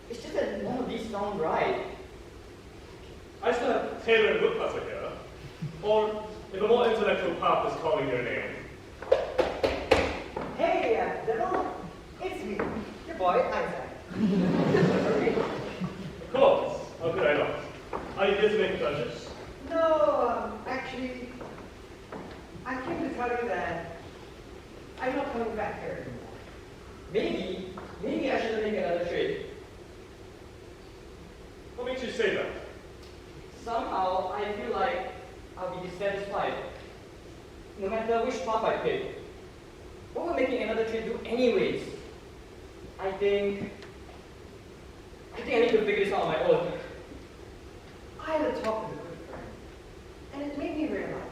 it's just that none of these sound right. I still have tailor and woodcutter here. Or, if a more intellectual path is calling your name, Hey, devil. It's me, your boy, Isaac. of course, how could I not? Are you here to make a purchase? No, actually, I came to tell you that I'm not coming back here anymore. Maybe I should make another trade. What makes you say that? Somehow, I feel like I'll be dissatisfied, no matter which path I pick. What would making another trade do anyways? I think I need to figure this out on my own. I had a talk with a good friend, and it made me realize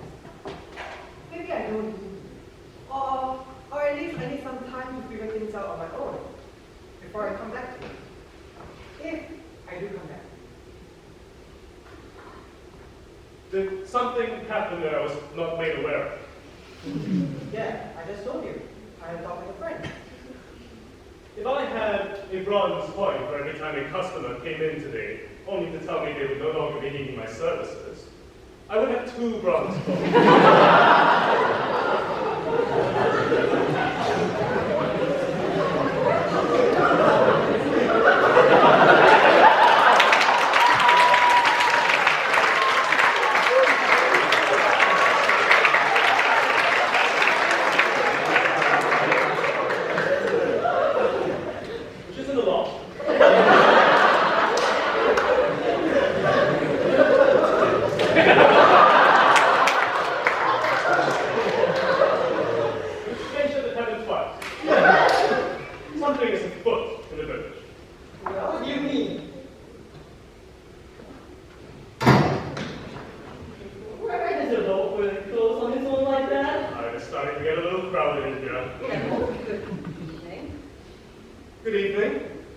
maybe I don't need you. Or at least I need some time to figure things out on my own before I come back to you. If I do come back. Did something happen that I was not made aware of? Yeah, I just told you. I had a talk with a friend. If I had a bronze coin for every time a customer came in today, only to tell me they would no longer be needing my services, I would have 2 bronze coins.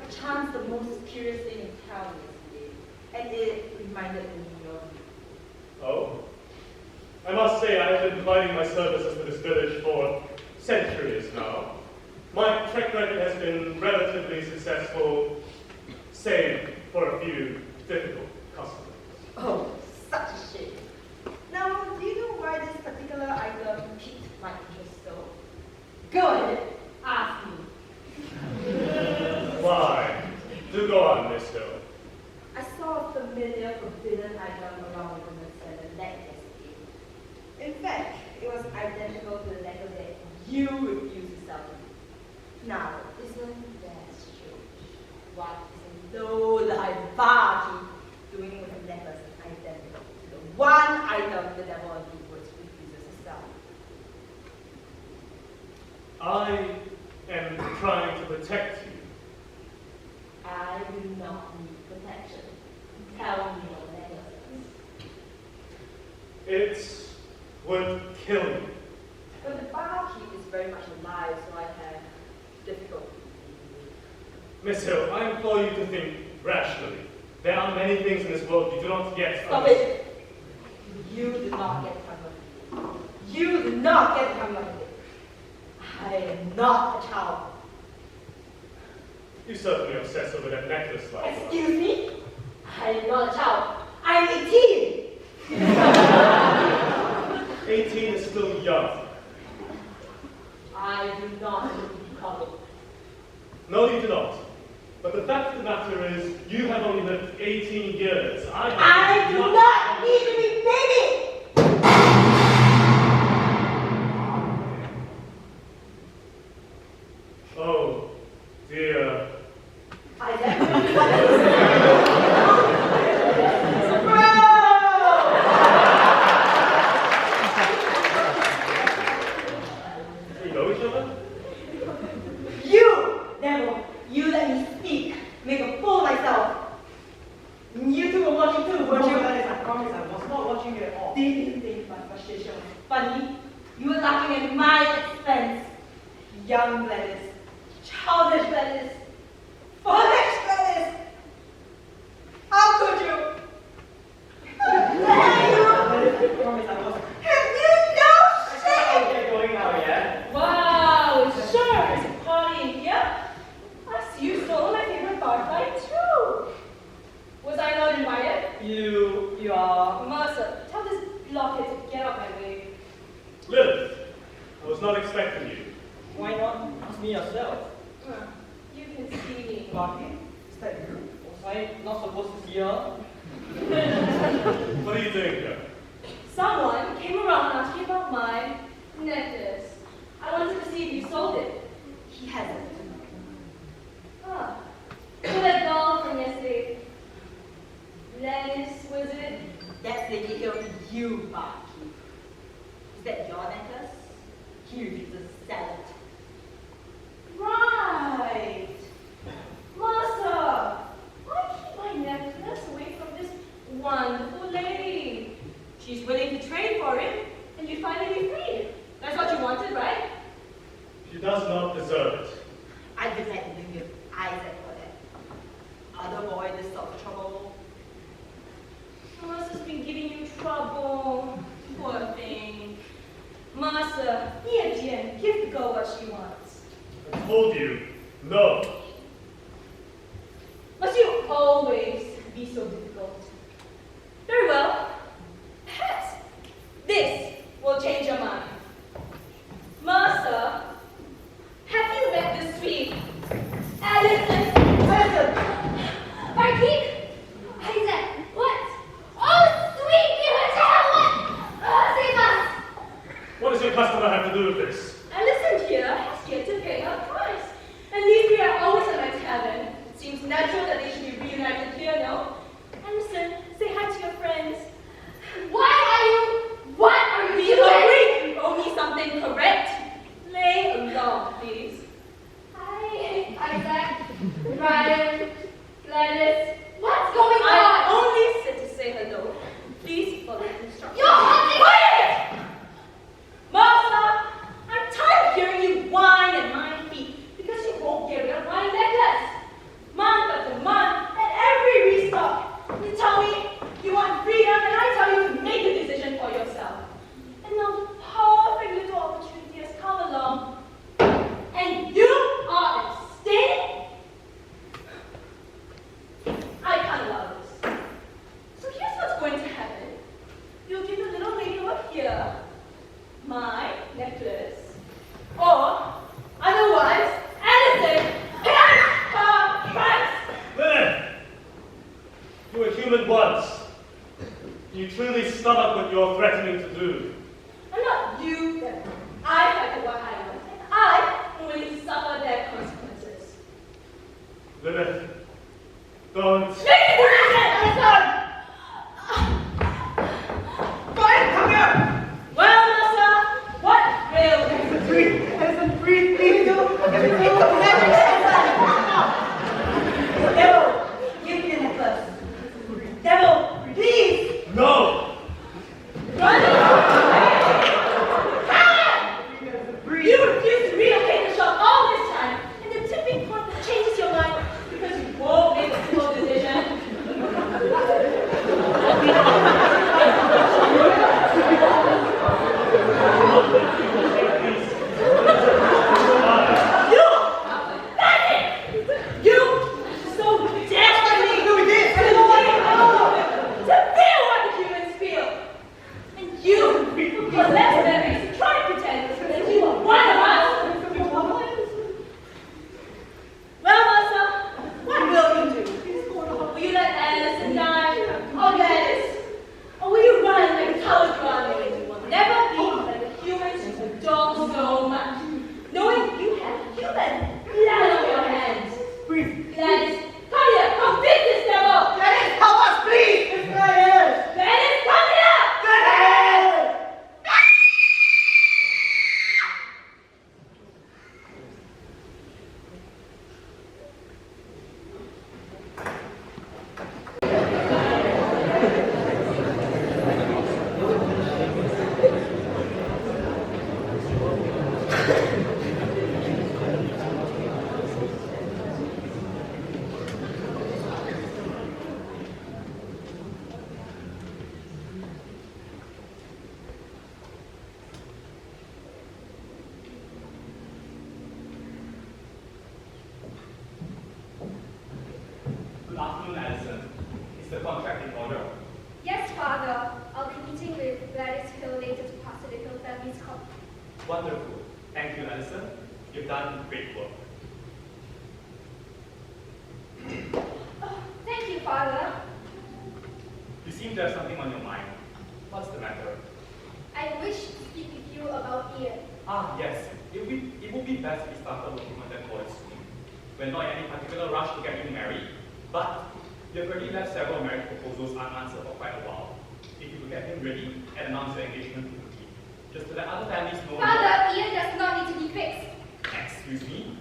Perchance the most curious thing in town yesterday, and it reminded me of you. Oh? I must say I have been providing my services to this village for centuries now. My track record has been relatively successful, save for a few difficult customers. Oh, such a shame. Now, do you know why this particular item piqued my interest so? Go ahead, ask me. Why? Do go on, Miss Hill. I saw a familiar forbidden item around the Mercer neck yesterday. In fact, it was identical to the necklace that you refused to sell to me. Now, isn't that strange? What is a low-life barkeep doing with a necklace identical to the one item the devil of the woods refuses to sell? I am trying to protect you. I do not need protection. Tell me your necklaces. It would kill you. But the barkeep is very much alive, so I have difficulty. Miss Hill, I implore you to think rationally. There are many things in this world you do not get. Stop it! You do not get hung up. You do not get hung up. I am not a child. You certainly obsess over that necklace like that. Excuse me? I am not a child. I am 18! 18 is still young. I do not need to be coddled. No, you do not. But the fact of the matter is, you have only lived 18 years. I do not need to be baby! Oh, dear. I definitely We know each other? You, devil, you let me speak, make a fool of myself. You two were watching too, weren't you? Gladys, I promise I was not watching you at all. Did you think my frustration was funny? You were laughing at my expense. Young Gladys, childish Gladys, foolish Gladys. How could you? How dare you? Gladys, I promise I wasn't. Have you no shame? Get going now, yeah? Wow, sure, there's a party in here. I see you stole my favorite barfly too. Was I not invited? You are. Mercer, tell this blockhead to get out my way. Lilith, I was not expecting you. Why not ask me yourself? You can see me. Barkeep? Is that you? Was I not supposed to see her? What are you doing here? Someone came around asking about my necklace. I wanted to see if you sold it. He hasn't. Ah, so that doll from yesterday. Gladys, was it? That's Lady Hill to you, barkeep. Is that your necklace? He refuses to sell it. Right. Mercer, why keep my necklace away from this wonderful lady? She's willing to trade for it, and you finally be free. That's what you wanted, right? She does not deserve it. I've been letting you Isaac for that. Other boy, this sort of trouble. Mercer's been giving you trouble. Poor thing. Mercer, be a gin. Give the girl what she wants. I told you, no. Must you always be so difficult? Very well. Perhaps this will change your mind. Mercer, have you met the sweet Allison? Barkeep? Isaac, what? Oh, sweet Eila, what? Oh, save us! What does your customer have to do with this? Allison here has yet to pay her price. And these three are always at my tavern. It seems natural that they should be reunited here, no? Allison, say hi to your friends. What are you Be doing? hungry? Owe me something correct. Lay along, please. Hi, Isaac, Ryan, Gladys. What's going I on? only said to say hello. Please follow instructions. You're hunting- Quiet! Mercer, I'm tired of hearing you whine at my feet because you won't get rid of my necklace. human once. You truly stomach what you're threatening to do. I'm not you, then. I fight for what I want, and I am willing to suffer their consequences. Lilith, don't. Make a decision, Allison! Fine, come here! Well, Mercer, what will Breathe, Allison, breathe, please do. Everything will never Devil, give me the necklace. Devil, please! No! You refuse to relocate the shop all this time, and the tipping point that changes your mind because you won't make a simple decision. You so desperately to feel what the humans feel. And you possess memories to try to pretend that you are one of us. Well, Mercer, what will you do? Will you let Allison die? Or Gladys? Or will you run like a coward running? You will never be like the humans you adore so much, knowing you have human blood on your hands. Gladys, come here, come beat this devil! Gladys, help us, please! It's Gladys! Gladys, come here! Gladys! Good afternoon, Allison. Is the contract in order? Yes, Father. I'll be meeting with Gladys Hill later to pass the Hill family's call. Wonderful. Thank you, Allison. You've done great work. Oh, thank you, Father. You seem to have something on your mind. What's the matter? I wish to speak with you about Ian. Ah, yes. It would be best if we started working on that boy soon. We're not in any particular rush to get you married, but you've already left several marriage proposals unanswered for quite a while. If you could get him ready and announce your engagement quickly, just to let other families know. Father, Ian does not need to be fixed. Excuse me?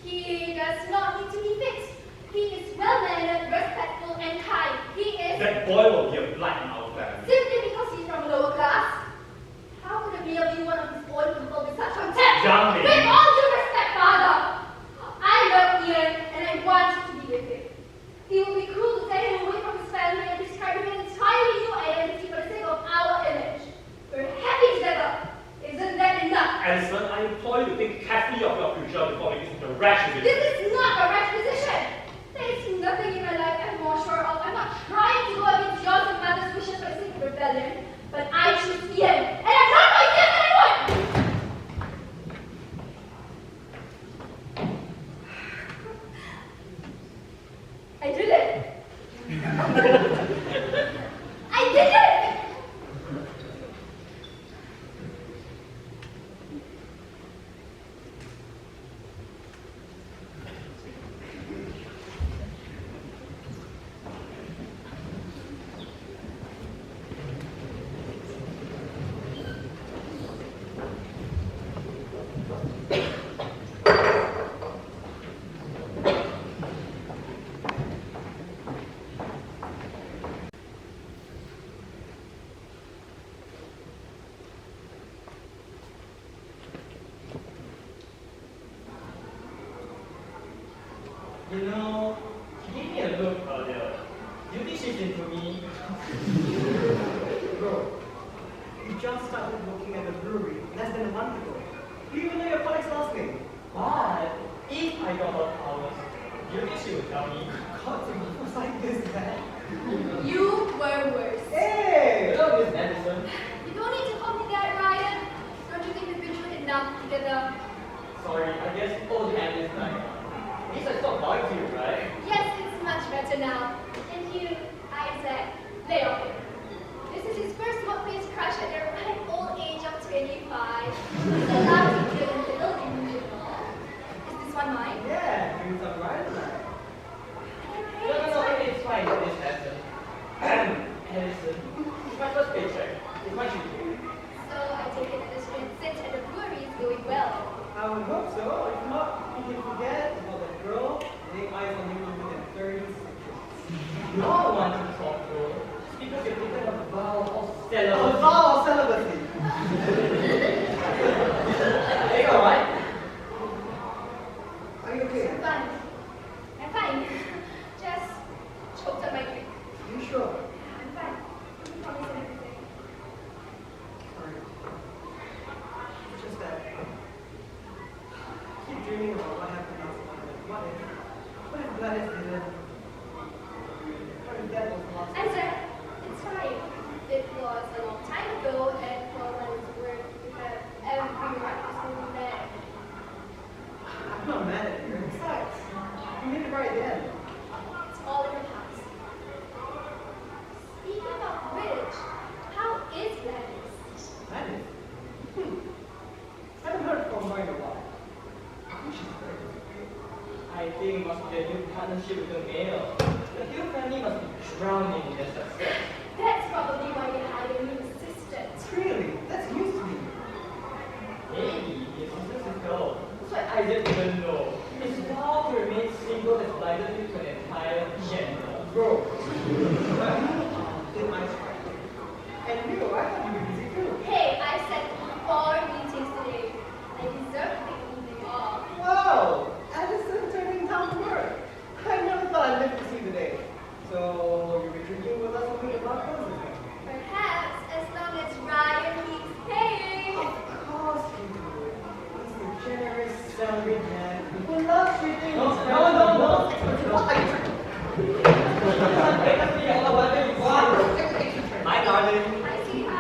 He does not need to be fixed. He is well-mannered, respectful, and kind. He is... That boy will be a blight in our family. Simply because he's from a lower class. How could a male be one of his own people with such contempt? Young lady. With all due respect, Father, I love Ian and I want to be with him. He will be cruel to send him away from his family and describe him an entirely new identity for the sake of our image. We're happy together. Isn't that enough? Allison, I implore you to think carefully of your future before making such a rash decision. This is not a rash decision. There is nothing in my life I'm more sure of. I'm not trying to go against yours and mother's wishes for the sake of rebellion, but I choose Ian, and I'm not going to give anyone! I did it! I did it! You know, she gave me a look earlier. Do you think she's into me? Bro, you just started working at the brewery less than a month ago. Do you even know your colleague's last name? But if I got her powers, do you think she would tell me? God, to be like this, man. You were worse. Hey! Hello, Miss Anderson. You don't need to call me that, Ryan. Don't you think we've been through enough together? Sorry, I guess old hand is like. At least I stopped lying to you, right? Yes, it's much better now. And you, do not want to talk to her just because you've taken a vow of celibacy. A vow of celibacy. Are you alright? Are you okay? I'm fine. I'm fine. Just choked up my drink. You sure? I'm fine. I promise everything. Sorry. It's just that I keep dreaming about what happened last night. What if Gladys didn't? What if that was the last I said, it's fine. It was a long time ago, and for what it's worth, you have every right to still be mad. I'm not mad at you. Besides, you made it right then. It's all in the past. Speaking of which, how is Gladys? Gladys? Haven't heard from her in a while. I think she's great. I think it must be a new partnership with the male. The Hill family must be drowning in their success. That's probably why they hired a new assistant. Really? That's news to me. Maybe his business is go. That's why I didn't even know. His vow to remain single has blinded him to an entire gender. Bro. Did I strike you? And you, I thought you were busy too. Hey, I said 4 meetings today. I deserve to take an evening off. Whoa! Allison turning down to work. I never thought I'd live to see the day. So, you'll be drinking with us when we get back home? Perhaps, as long as Ryan keeps paying. Of course you do. He's a generous, salary man who loves treating No. My darling. I see her.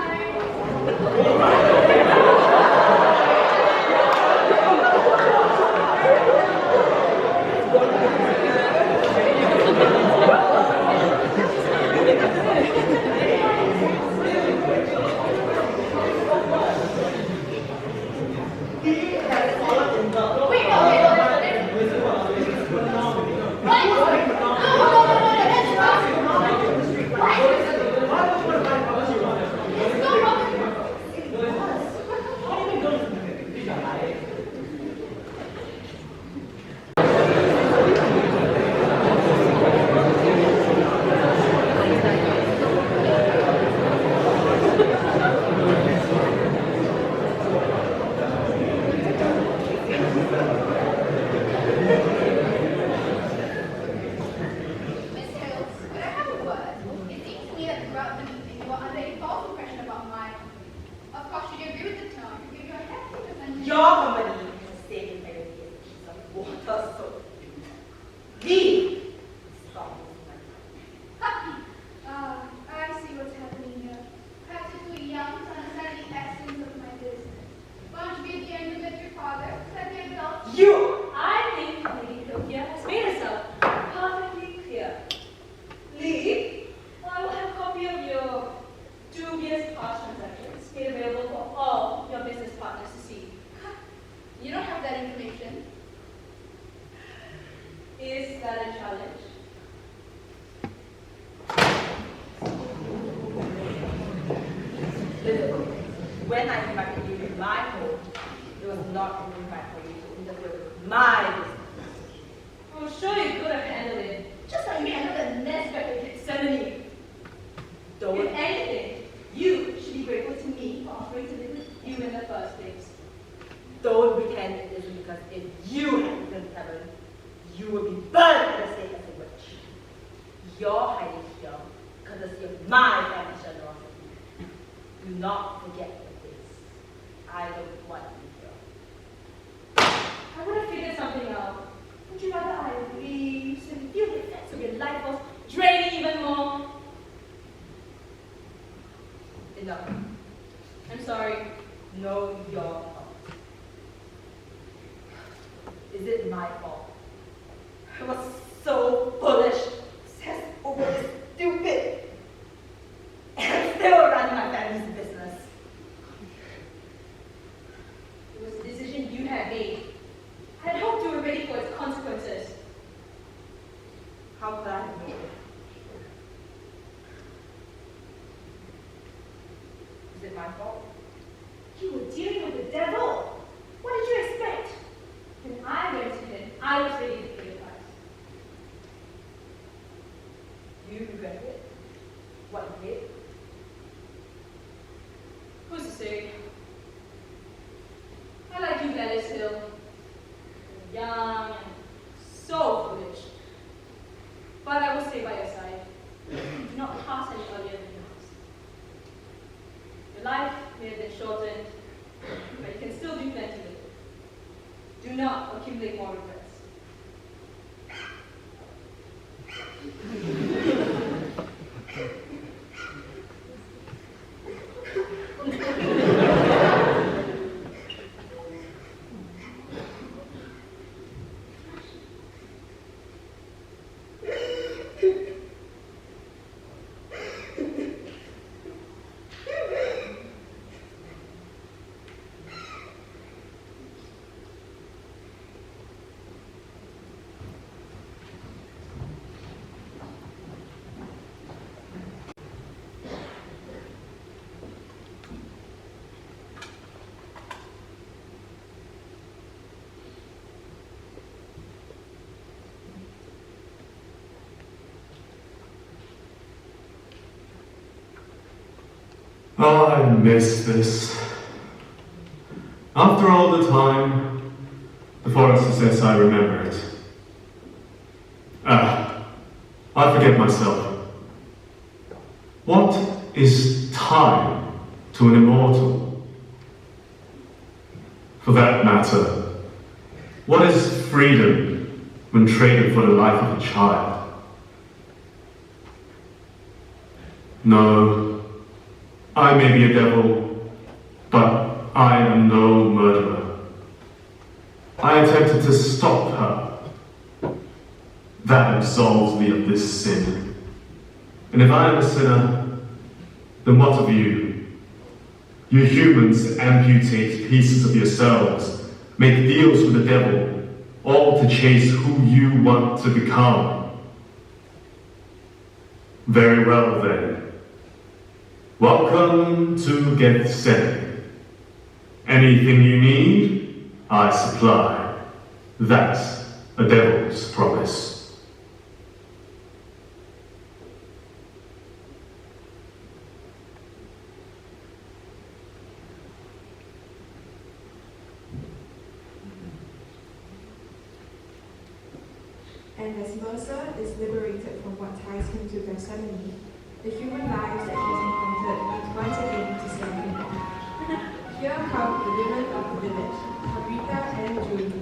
When I invited you in my home, it was not an invite for you to interfere with my business. I'm sure you could have handled it. Just like you handled the next graduate ceremony. Don't. If anything, you should be grateful to me for offering to live with you in the first place. Don't pretend it isn't, because if you had eaten tavern, you would be burned at the stake as a witch. You're hiding here courtesy of my family generosity. Do not forget this. I don't want you here. I would have figured something out. Would you rather I leave so you feel the effects of your life force draining even more? Enough. I'm sorry. Know your fault. Is it my fault? I was so foolish, obsessed over this stupid, and I'm still running my family's business. It was a decision you had made. I had hoped you were ready for its consequences. How could I have known? Is it my fault? You were dealing with the devil. What did you expect? When I went to him, I was ready to pay the price. Do you regret it? What you did? Who's to say? I like you, Gladys still. You're young and so foolish. But I will stay by your side. Do not pass any earlier than yours. Your life may have been shortened, but you can still do plenty with it. Do not accumulate more regrets. Oh, I miss this. After all the time, the forester says I remember it. I forget myself. What is time to an immortal? For that matter, what is freedom when traded for the life of a child? No. I may be a devil, but I am no murderer. I attempted to stop her. That absolves me of this sin. And if I am a sinner, then what of you? You humans amputate pieces of yourselves, make deals with the devil, all to chase who you want to become. Very well then. Welcome to Gethsemane. Anything you need, I supply. That's a devil's promise. And as Mercer is liberated from what ties him to Gethsemane, the human lives that he has encountered meet once again to save him. Here come the women of the village, Paprika and Julie.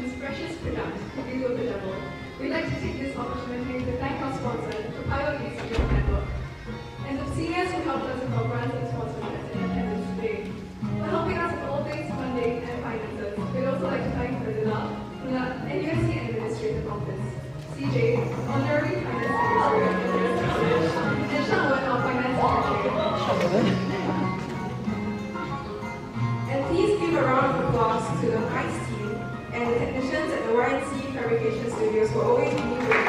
NUSCProductions, Review of the Devil. We'd like to take this opportunity to thank our sponsor, the Pujari Network, and the seniors who helped us with our grants and sponsorships in attendance today. For helping us with all things funding and finances, we'd also like to thank Lilith from the NUSC Administrative Office, CJ, Honorary Finance Secretary, and Charlton, our Finance Secretary. And please give a round of applause to the ICE team and the technicians at the YNC Fabrication Studios for always being with